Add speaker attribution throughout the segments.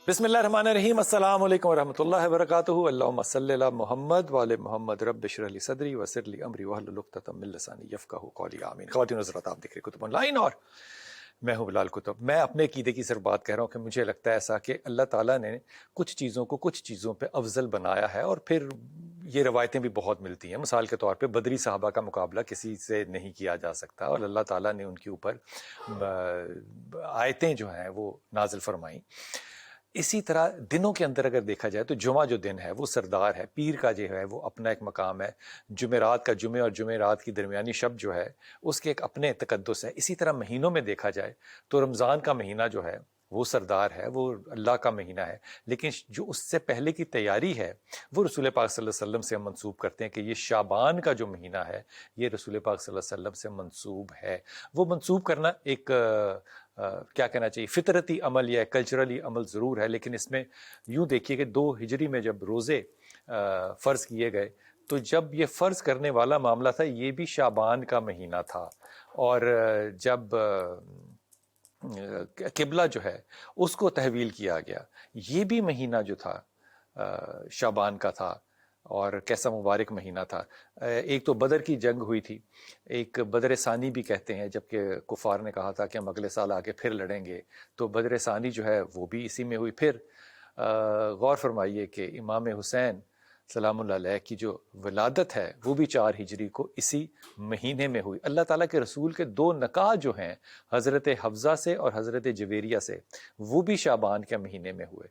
Speaker 1: بسم اللہ الرحمن الرحیم، السلام علیکم ورحمۃ اللہ وبرکاتہ۔ اللہم صلی علی محمد وعلی محمد، رب اشرح لی صدری ویسر لی امری واحلل عقدۃ من لسانی یفقہوا قولی، آمین۔ خواتین و حضرات، آپ دیکھ رہے کتب آن لائن اور میں ہوں بلال کتب۔ میں اپنے عقیدے کی صرف بات کہہ رہا ہوں کہ مجھے لگتا ہے ایسا کہ اللہ تعالیٰ نے کچھ چیزوں کو کچھ چیزوں پہ افضل بنایا ہے، اور پھر یہ روایتیں بھی بہت ملتی ہیں۔ مثال کے طور پہ بدری صحابہ کا مقابلہ کسی سے نہیں کیا جا سکتا، اور اللہ تعالیٰ نے ان کے اوپر آیتیں جو ہیں وہ نازل فرمائیں۔ اسی طرح دنوں کے اندر اگر دیکھا جائے تو جمعہ جو دن ہے وہ سردار ہے، پیر کا جو ہے وہ اپنا ایک مقام ہے، جمعرات کا جمعہ اور جمعرات کی درمیانی شب جو ہے اس کے ایک اپنے تقدس ہے۔ اسی طرح مہینوں میں دیکھا جائے تو رمضان کا مہینہ جو ہے وہ سردار ہے، وہ اللہ کا مہینہ ہے، لیکن جو اس سے پہلے کی تیاری ہے وہ رسول پاک صلی اللہ علیہ وسلم سے ہم منسوب کرتے ہیں کہ یہ شعبان کا جو مہینہ ہے یہ رسول پاک صلی اللہ علیہ وسلم سے منسوب ہے۔ وہ منسوب کرنا ایک کیا کہنا چاہیے، فطرتی عمل یا کلچرلی عمل ضرور ہے، لیکن اس میں یوں دیکھیے کہ 2 ہجری میں جب روزے فرض کیے گئے تو جب یہ فرض کرنے والا معاملہ تھا یہ بھی شعبان کا مہینہ تھا، اور جب قبلہ جو ہے اس کو تحویل کیا گیا یہ بھی مہینہ جو تھا شعبان کا تھا، اور کیسا مبارک مہینہ تھا۔ ایک تو بدر کی جنگ ہوئی تھی، ایک بدر ثانی بھی کہتے ہیں، جبکہ کفار نے کہا تھا کہ ہم اگلے سال آگے پھر لڑیں گے، تو بدر ثانی جو ہے وہ بھی اسی میں ہوئی۔ پھر غور فرمائیے کہ امام حسین سلام اللہ علیہ کی جو ولادت ہے وہ بھی 4 ہجری کو اسی مہینے میں ہوئی۔ اللہ تعالیٰ کے رسول کے 2 نکاح جو ہیں حضرت حفصہ سے اور حضرت جویریہ سے وہ بھی شعبان کے مہینے میں ہوئے۔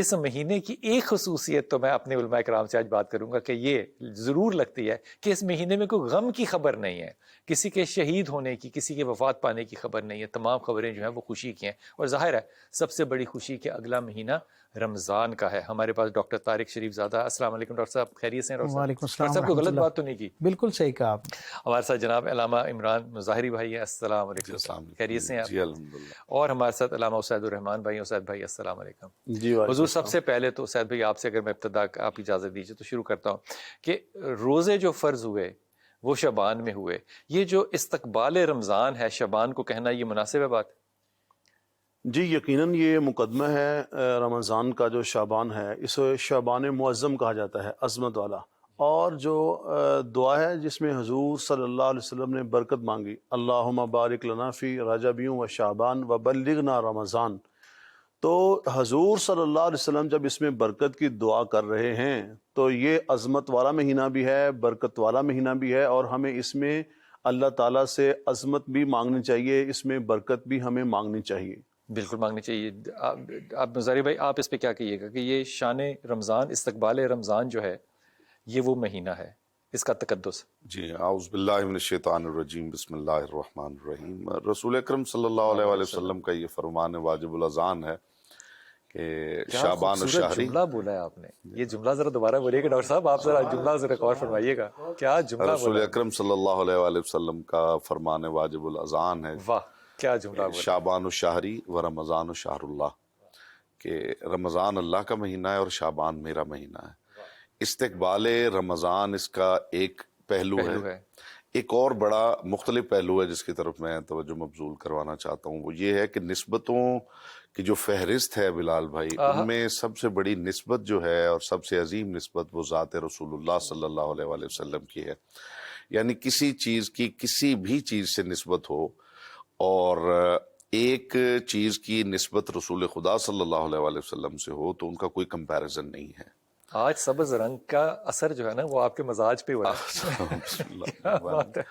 Speaker 1: اس مہینے کی ایک خصوصیت تو میں اپنے علماء کرام سے آج بات کروں گا کہ یہ ضرور لگتی ہے کہ اس مہینے میں کوئی غم کی خبر نہیں ہے، کسی کے شہید ہونے کی، کسی کے وفات پانے کی خبر نہیں ہے، تمام خبریں جو ہیں وہ خوشی کی ہیں۔ اور ظاہر ہے سب سے بڑی خوشی کہ اگلا مہینہ رمضان کا ہے۔ ہمارے پاس ڈاکٹر طارق شریف زادہ، السلام علیکم ڈاکٹر صاحب، خیریت سے ہیں؟
Speaker 2: وعلیکم السلام
Speaker 1: ڈاکٹر صاحب کوئی غلط بات تو نہیں کی؟
Speaker 2: بالکل صحیح کہا آپ نے۔
Speaker 1: ہمارے ساتھ جناب علامہ عمران مظاہری بھائی ہیں، السلام علیکم، خیریت سے ہیں آپ؟
Speaker 3: جی الحمدللہ۔
Speaker 1: اور ہمارے ساتھ علامہ اسید الرحمان بھائی، اسید بھائی السلام علیکم۔
Speaker 3: جی
Speaker 1: حضور سب سے پہلے تو اسید بھائی آپ سے اگر میں ابتدا آپ اجازت دیجیے تو شروع کرتا ہوں کہ روزے جو فرض ہوئے وہ شعبان میں ہوئے، یہ جو استقبال رمضان ہے شعبان کو کہنا یہ مناسب ہے بات؟
Speaker 3: جی یقیناً یہ مقدمہ ہے رمضان کا جو شعبان ہے، اسے شعبان معظم کہا جاتا ہے، عظمت والا، اور جو دعا ہے جس میں حضور صلی اللہ علیہ وسلم نے برکت مانگی، اللہم بارک لنا فی رجب و شعبان و بلغنا رمضان، تو حضور صلی اللہ علیہ وسلم جب اس میں برکت کی دعا کر رہے ہیں تو یہ عظمت والا مہینہ بھی ہے، برکت والا مہینہ بھی ہے، اور ہمیں اس میں اللہ تعالیٰ سے عظمت بھی مانگنی چاہیے، اس میں برکت بھی ہمیں مانگنی چاہیے۔
Speaker 1: بالکل مانگنی چاہیے۔ آپ مظاہری بھائی آپ اس پہ کیا کہیے گا کہ یہ شان رمضان، استقبال رمضان جو ہے یہ وہ مہینہ ہے، اس کا تقدس؟
Speaker 4: جی اعوذ باللہ من الشیطان الرجیم، بسم اللہ الرحمن الرحیم۔ رسول اکرم صلی اللہ علیہ وآلہ وسلم کا یہ فرمان واجب الاذان ہے کہ شعبان و شہری۔
Speaker 1: جملہ بولا ہے آپ نے، یہ جملہ ذرا دوبارہ بولیے گا ڈاکٹر صاحب، آپ ذرا جملہ ذرا غور فرمائیے گا، کیا جملہ
Speaker 4: رسول
Speaker 1: بولا؟
Speaker 4: اکرم صلی اللہ علیہ وآلہ وسلم کا فرمان واجب الاذان ہے،
Speaker 1: واہ کیا جملہ بولا!
Speaker 4: شعبان و شہری و رمضان و شہر اللہ، کہ رمضان اللہ کا مہینہ ہے اور شعبان میرا مہینہ ہے۔ استقبال رمضان اس کا ایک پہلو ہے، ایک اور بڑا مختلف پہلو ہے جس کی طرف میں توجہ مبذول کروانا چاہتا ہوں، وہ یہ ہے کہ نسبتوں کی جو فہرست ہے بلال بھائی، ان میں سب سے بڑی نسبت جو ہے اور سب سے عظیم نسبت وہ ذات رسول اللہ صلی اللہ علیہ وآلہ وسلم کی ہے۔ یعنی کسی چیز کی کسی بھی چیز سے نسبت ہو، اور ایک چیز کی نسبت رسول خدا صلی اللہ علیہ وآلہ وسلم سے ہو تو ان کا کوئی کمپیریزن نہیں ہے۔
Speaker 1: آج سبز رنگ کا اثر جو ہے نا وہ آپ کے مزاج پہ ہوا ہے۔
Speaker 4: بسم اللہ،
Speaker 1: کیا بات ہے،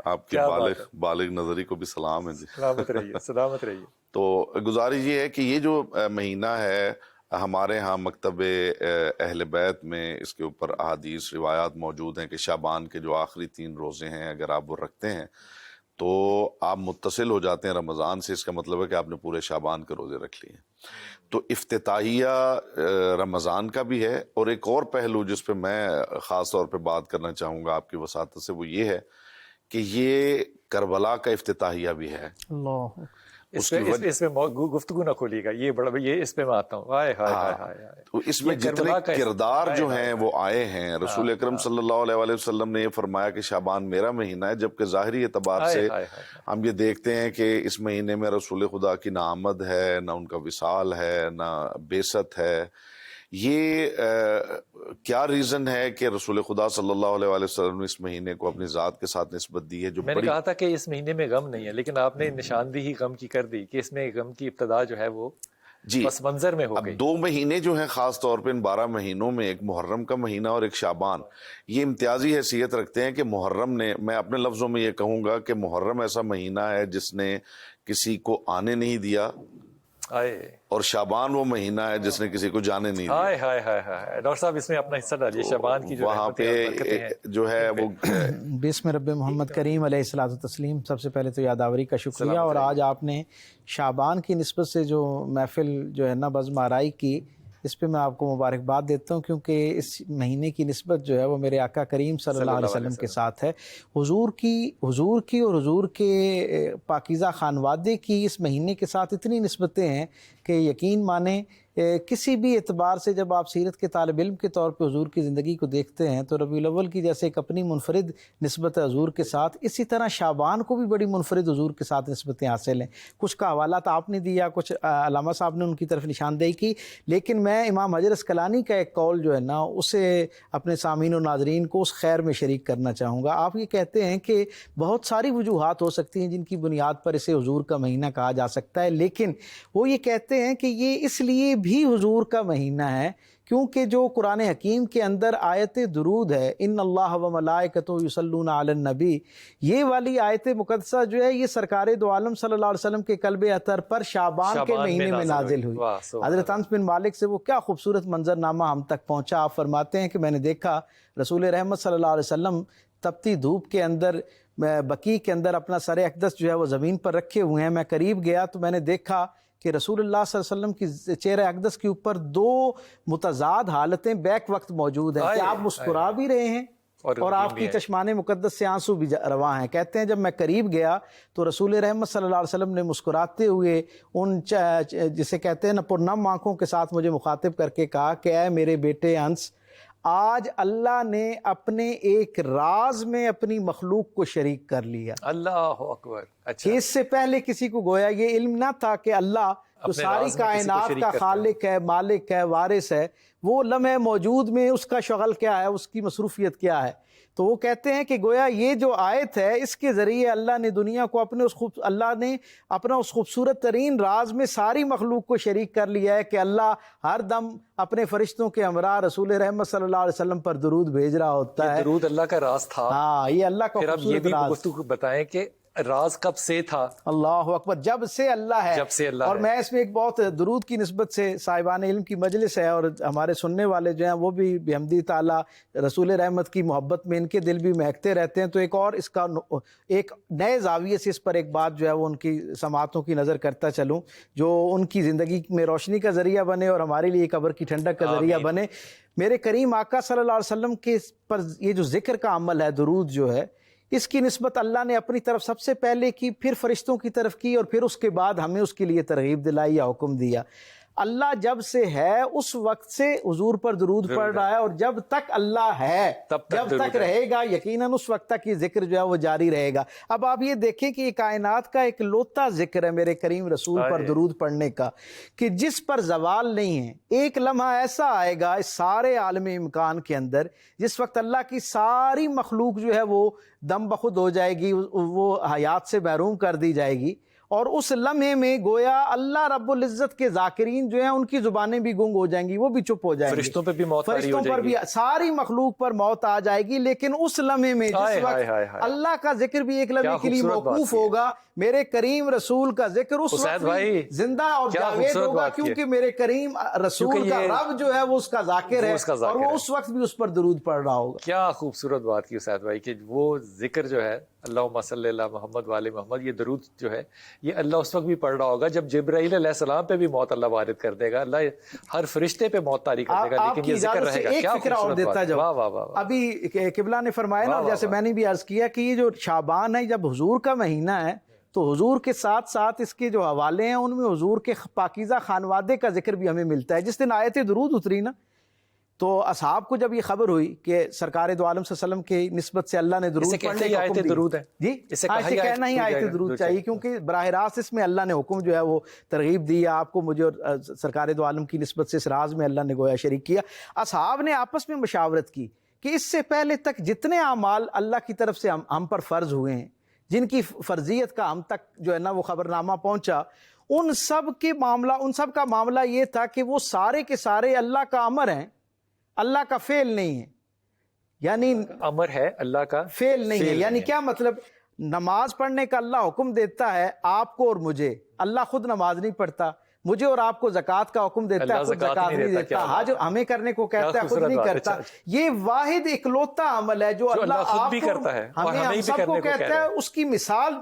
Speaker 4: آپ کی
Speaker 1: کیا بات ہے۔
Speaker 4: بالغ نظری کو بھی سلام ہے جی۔
Speaker 1: سلامت رہیے، سلامت رہیے۔
Speaker 4: تو گزارش یہ ہے کہ یہ جو مہینہ ہے ہمارے ہاں مکتب اہل بیت میں اس کے اوپر احادیث روایات موجود ہیں کہ شعبان کے جو آخری 3 روزے ہیں اگر آپ وہ رکھتے ہیں تو آپ متصل ہو جاتے ہیں رمضان سے، اس کا مطلب ہے کہ آپ نے پورے شعبان کے روزے رکھ لیے ہیں۔ تو افتتاحیہ رمضان کا بھی ہے، اور ایک اور پہلو جس پہ میں خاص طور پہ بات کرنا چاہوں گا آپ کی وساطت سے وہ یہ ہے کہ یہ کربلا کا افتتاحیہ بھی ہے،
Speaker 2: اللہ
Speaker 1: اس میں گفتگو نہ کھولیے گا، یہ بڑا، یہ اس پہ میں آتا ہوں. ہائے ہائے ہائے ہائے.
Speaker 4: تو اس میں جتنے کردار جو ہیں وہ آئے ہیں، رسول اکرم صلی اللہ علیہ وآلہ وسلم نے یہ فرمایا کہ شعبان میرا مہینہ ہے، جبکہ ظاہری اعتبار سے ہم یہ دیکھتے ہیں کہ اس مہینے میں رسول خدا کی نہ آمد ہے، نہ ان کا وصال ہے، نہ بعثت ہے. یہ کیا ریزن ہے کہ رسول خدا صلی اللہ علیہ وآلہ وسلم نے اس مہینے کو اپنی ذات کے ساتھ نسبت دی ہے؟ جو
Speaker 1: میں نے کہا تھا کہ اس مہینے میں غم نہیں ہے، لیکن آپ نے نشاندہی ہی غم کی کر دی کہ اس میں غم کی ابتدا جو ہے وہ
Speaker 4: جی
Speaker 1: پس منظر میں ہو گئی.
Speaker 4: اب 2 مہینے جو ہیں خاص طور پہ ان 12 مہینوں میں، ایک محرم کا مہینہ اور ایک شعبان، یہ امتیازی حیثیت رکھتے ہیں کہ محرم نے، میں اپنے لفظوں میں یہ کہوں گا کہ محرم ایسا مہینہ ہے جس نے کسی کو آنے نہیں دیا، اور شعبان وہ مہینہ ہے جس نے کسی کو جانے نہیں دیا.
Speaker 1: ڈاکٹر صاحب اس میں اپنا حصہ ڈالیے. شعبان کی جو
Speaker 4: وہاں پہ جو ہے وہ
Speaker 2: بسم رب محمد کریم علیہ الصلوۃ والتسلیم. سب سے پہلے تو یادآوری کا شکریہ. اور آج آپ نے شعبان کی نسبت سے جو محفل جو ہے نا بزم آرائی کی، اس پہ میں آپ کو مبارکباد دیتا ہوں، کیونکہ اس مہینے کی نسبت جو ہے وہ میرے آقا کریم صلی اللہ علیہ وسلم کے ساتھ ہے. حضور کی اور حضور کے پاکیزہ خانوادے کی اس مہینے کے ساتھ اتنی نسبتیں ہیں کہ یقین مانیں کسی بھی اعتبار سے جب آپ سیرت کے طالب علم کے طور پہ حضور کی زندگی کو دیکھتے ہیں تو ربیع الاول کی جیسے ایک اپنی منفرد نسبت ہے حضور کے ساتھ، اسی طرح شعبان کو بھی بڑی منفرد حضور کے ساتھ نسبتیں حاصل ہیں. کچھ کا حوالات آپ نے دیا، کچھ علامہ صاحب نے ان کی طرف نشاندہی کی، لیکن میں امام حجر عسقلانی کا ایک قول جو ہے نا اسے اپنے سامعین و ناظرین کو اس خیر میں شریک کرنا چاہوں گا. آپ یہ کہتے ہیں کہ بہت ساری وجوہات ہو سکتی ہیں جن کی بنیاد پر اسے حضور کا مہینہ کہا جا سکتا ہے، لیکن وہ یہ کہتے ہیں کہ یہ اس لیے بھی حضور کا مہینہ ہے کیونکہ جو قرآن حکیم کے اندر آیت درود ہے، ان اللہ و ملائکتہ یصلون علی النبی، یہ والی آیت مقدسہ جو ہے یہ سرکار دو عالم صلی اللہ علیہ وسلم کے قلب اطہر پر شعبان کے مہینے میں نازل ہوئی. حضرت انس بن مالک سے وہ کیا خوبصورت منظرنامہ ہم تک پہنچا. آپ فرماتے ہیں کہ میں نے دیکھا رسول رحمت صلی اللہ علیہ وسلم تپتی دھوپ کے اندر بقیع کے اندر اپنا سر اقدس جو ہے وہ زمین پر رکھے ہوئے ہیں. میں قریب گیا تو میں نے دیکھا کہ رسول اللہ صلی اللہ علیہ وسلم کی چہرہ اقدس کے اوپر 2 متضاد حالتیں بیک وقت موجود ہیں کہ آپ مسکرا بھی رہے ہیں اور آپ کی چشمان مقدس سے آنسو بھی رواں ہیں. کہتے ہیں جب میں قریب گیا تو رسول رحمت صلی اللہ علیہ وسلم نے مسکراتے ہوئے ان جسے کہتے ہیں نا پرنم آنکھوں کے ساتھ مجھے مخاطب کر کے کہا کہ اے میرے بیٹے انس، آج اللہ نے اپنے ایک راز میں اپنی مخلوق کو شریک کر لیا.
Speaker 1: اللہ اکبر.
Speaker 2: کہ اس سے پہلے کسی کو گویا یہ علم نہ تھا کہ اللہ جو ساری کائنات کا خالق ہے، مالک ہے، وارث ہے، وہ لمحہ موجود میں اس کا شغل کیا ہے، اس کی مصروفیت کیا ہے. تو وہ کہتے ہیں کہ گویا یہ جو آیت ہے اس کے ذریعے اللہ نے دنیا کو اللہ نے اپنا اس خوبصورت ترین راز میں ساری مخلوق کو شریک کر لیا ہے کہ اللہ ہر دم اپنے فرشتوں کے ہمراہ رسول رحمت صلی اللہ علیہ وسلم پر درود بھیج رہا ہوتا ہے.
Speaker 1: درود اللہ کا راز تھا.
Speaker 2: ہاں، یہ اللہ کا خوبصورت راز.
Speaker 1: پھر اب یہ بھی گفتگو بتائیں کہ راز کب سے تھا؟ اللہ
Speaker 2: اکبر، جب سے اللہ ہے.
Speaker 1: جب سے اللہ
Speaker 2: اور
Speaker 1: ہے.
Speaker 2: میں اس میں ایک بہت درود کی نسبت سے صاحبان علم کی مجلس ہے اور ہمارے سننے والے جو ہیں وہ بھی بحمدی تعالیٰ رسول رحمت کی محبت میں ان کے دل بھی مہکتے رہتے ہیں. تو ایک اور اس کا ایک نئے زاویے سے اس پر ایک بات جو ہے وہ ان کی سماعتوں کی نظر کرتا چلوں جو ان کی زندگی میں روشنی کا ذریعہ بنے اور ہمارے لیے قبر کی ٹھنڈک کا ذریعہ بنے. میرے کریم آقا صلی اللہ علیہ وسلم کے پر یہ جو ذکر کا عمل ہے، درود جو ہے، اس کی نسبت اللہ نے اپنی طرف سب سے پہلے کی، پھر فرشتوں کی طرف کی، اور پھر اس کے بعد ہمیں اس کے لیے ترغیب دلائی یا حکم دیا. اللہ جب سے ہے اس وقت سے حضور پر درود پڑھ رہا ہے، اور جب تک اللہ ہے جب تک رہے گا یقیناً اس وقت تک یہ ذکر جو ہے وہ جاری رہے گا. اب آپ یہ دیکھیں کہ یہ کائنات کا ایک لوتا ذکر ہے میرے کریم رسول پر درود پڑھنے کا کہ جس پر زوال نہیں ہے. ایک لمحہ ایسا آئے گا اس سارے عالم امکان کے اندر جس وقت اللہ کی ساری مخلوق جو ہے وہ دم بخود ہو جائے گی، وہ حیات سے محروم کر دی جائے گی، اور اس لمحے میں گویا اللہ رب العزت کے ذاکرین جو ہیں ان کی زبانیں بھی گنگ ہو جائیں گی، وہ بھی چپ ہو جائیں گی،
Speaker 1: فرشتوں پہ بھی موت آری ہو جائے گی،
Speaker 2: فرشتوں پر بھی ساری مخلوق پر موت آ جائے گی. لیکن اس لمحے میں جس وقت اللہ کا ذکر بھی ایک لمحے کے لیے موقوف ہوگا، میرے کریم رسول کا ذکر اس وقت بھی زندہ اور جاوید ہوگا، کیونکہ میرے کریم رسول کا رب جو ہے وہ اس کا ذاکر ہے اور وہ اس وقت بھی اس پر درود پڑھ رہا ہوگا.
Speaker 1: کیا خوبصورت بات کی اسید بھائی کہ وہ ذکر جو ہے اللہم صلی اللہ محمد وآل محمد، یہ درود جو ہے یہ اللہ اس وقت بھی پڑھ رہا ہوگا جب جبرائیل علیہ السلام پہ بھی موت اللہ وارد کر دے گا، اللہ ہر فرشتے پہ موت طاری کر دے گا، لیکن یہ ذکر رہے گا. کیا
Speaker 2: فکرہ اور دیتا جب ابھی قبلہ نے فرمایا نا، جیسے میں نے بھی عرض کیا کہ یہ جو شعبان ہے جب حضور کا مہینہ ہے تو حضور کے ساتھ ساتھ اس کے جو حوالے ہیں ان میں حضور کے پاکیزہ خانوادے کا ذکر بھی ہمیں ملتا ہے. جس دن آیت درود اتری نا تو اصحاب کو جب یہ خبر ہوئی کہ سرکار دو عالم صلی اللہ علیہ وسلم کی نسبت سے اللہ نے درود پڑھنے کا حکم دیا, جی اسے کہنا ہی آیت درود چاہیے, کیونکہ براہ راست اس میں اللہ نے حکم جو ہے وہ ترغیب دی آپ کو, مجھے اور سرکار دو عالم کی نسبت سے اس راز میں اللہ نے گویا شریک کیا. اصحاب نے آپس میں مشاورت کی کہ اس سے پہلے تک جتنے اعمال اللہ کی طرف سے ہم پر فرض ہوئے ہیں, جن کی فرضیت کا ہم تک جو ہے نا وہ خبرنامہ پہنچا, ان سب کا معاملہ یہ تھا کہ وہ سارے کے سارے اللہ کا امر ہیں, اللہ کا فعل نہیں ہے. یعنی
Speaker 1: امر ہے, اللہ کا
Speaker 2: فعل نہیں ہے. یعنی کیا مطلب؟ نماز پڑھنے کا اللہ حکم دیتا ہے آپ کو اور مجھے, اللہ خود نماز نہیں پڑھتا. مجھے اور آپ کو زکوٰۃ کا حکم دیتا ہے, خود زکوٰۃ نہیں دیتا. حج ہمیں کرنے کو کہتا ہے, خود نہیں کرتا. یہ واحد اکلوتا عمل ہے جو اللہ آپ کو
Speaker 1: کرتا ہے,
Speaker 2: ہم سب کو کہتا ہے. اس کی مثال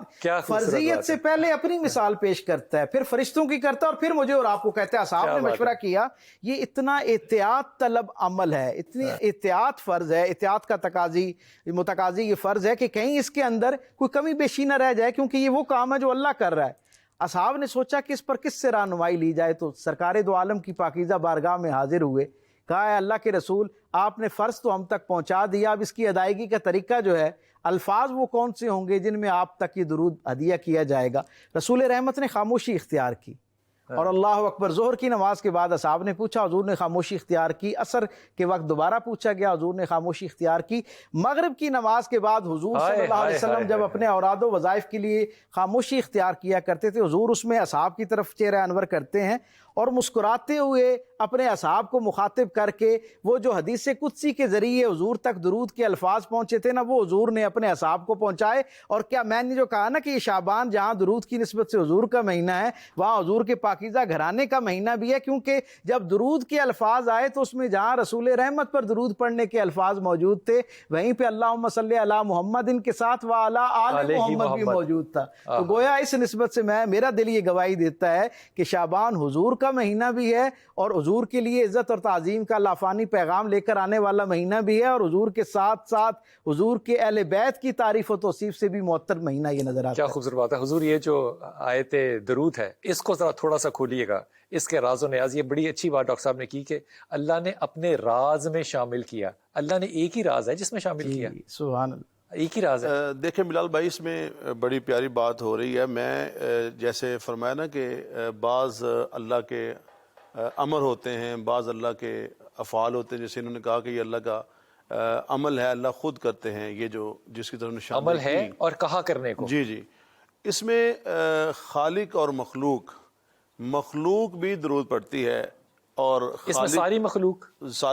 Speaker 2: فرضیت سے پہلے اپنی مثال پیش کرتا ہے, پھر فرشتوں کی کرتا ہے, اور پھر مجھے اور آپ کو کہتا ہے. اصحاب نے مشورہ کیا, یہ اتنا احتیاط طلب عمل ہے, اتنی احتیاط فرض ہے, احتیاط کا متقاضی یہ فرض ہے کہ کہیں اس کے اندر کوئی کمی بیشی نہ رہ جائے, کیونکہ یہ وہ کام ہے جو اللہ کر رہا ہے. اصحاب نے سوچا کہ اس پر کس سے رہنمائی لی جائے, تو سرکار دو عالم کی پاکیزہ بارگاہ میں حاضر ہوئے. کہا ہے اللہ کے رسول, آپ نے فرض تو ہم تک پہنچا دیا, اب اس کی ادائیگی کا طریقہ جو ہے, الفاظ وہ کون سے ہوں گے جن میں آپ تک یہ درود ہدیہ کیا جائے گا. رسول رحمت نے خاموشی اختیار کی, اور اللہ اکبر. ظہر کی نماز کے بعد اصحاب نے پوچھا, حضور نے خاموشی اختیار کی. عصر کے وقت دوبارہ پوچھا گیا, حضور نے خاموشی اختیار کی. مغرب کی نماز کے بعد حضور صلی اللہ علیہ وسلم جب اپنے اوراد و وظائف کے لیے خاموشی اختیار کیا کرتے تھے, حضور اس میں اصحاب کی طرف چہرہ انور کرتے ہیں اور مسکراتے ہوئے اپنے اصحاب کو مخاطب کر کے وہ جو حدیث قدسی کے ذریعے حضور تک درود کے الفاظ پہنچے تھے نا, وہ حضور نے اپنے اصحاب کو پہنچائے. اور کیا میں نے جو کہا نا کہ یہ شعبان جہاں درود کی نسبت سے حضور کا مہینہ ہے, وہاں حضور کے پاکیزہ گھرانے کا مہینہ بھی ہے, کیونکہ جب درود کے الفاظ آئے تو اس میں جہاں رسول رحمت پر درود پڑھنے کے الفاظ موجود تھے, وہیں پہ اللہم صلی علی محمد ان کے ساتھ وعلی آل محمد بھی موجود تھا. تو گویا اس نسبت سے میرا دل یہ گواہی دیتا ہے کہ شعبان حضور کا مہینہ بھی ہے, اور حضور کے لیے عزت اور تعظیم کا لافانی پیغام لے کر آنے والا مہینہ بھی ہے, اور حضور کے ساتھ ساتھ حضور کے اہل بیت کی تعریف و توصیف سے بھی معطر مہینہ یہ نظر آتا ہے.
Speaker 1: کیا خوبصورت بات ہے حضور. یہ جو آیت درود ہے اس کو ذرا تھوڑا سا کھولیے گا, اس کے راز و نیاز. یہ بڑی اچھی بات ڈاکٹر صاحب نے کی کہ اللہ نے اپنے راز میں شامل کیا. اللہ نے ایک ہی راز ہے جس میں شامل کیا,
Speaker 2: سبحان اللہ,
Speaker 1: ایک ہی راز ہے.
Speaker 3: دیکھیں بلال بھائی, اس میں بڑی پیاری بات ہو رہی ہے. میں جیسے فرمایا نا کہ بعض اللہ کے امر ہوتے ہیں, بعض اللہ کے افعال ہوتے ہیں, جیسے انہوں نے کہا کہ یہ اللہ کا عمل ہے, اللہ خود کرتے ہیں, یہ جو جس کی طرف نشان
Speaker 1: عمل ہے اور کہا کرنے کو.
Speaker 3: جی جی, اس میں خالق اور مخلوق بھی درود پڑتی ہے, اور
Speaker 1: اس میں ساری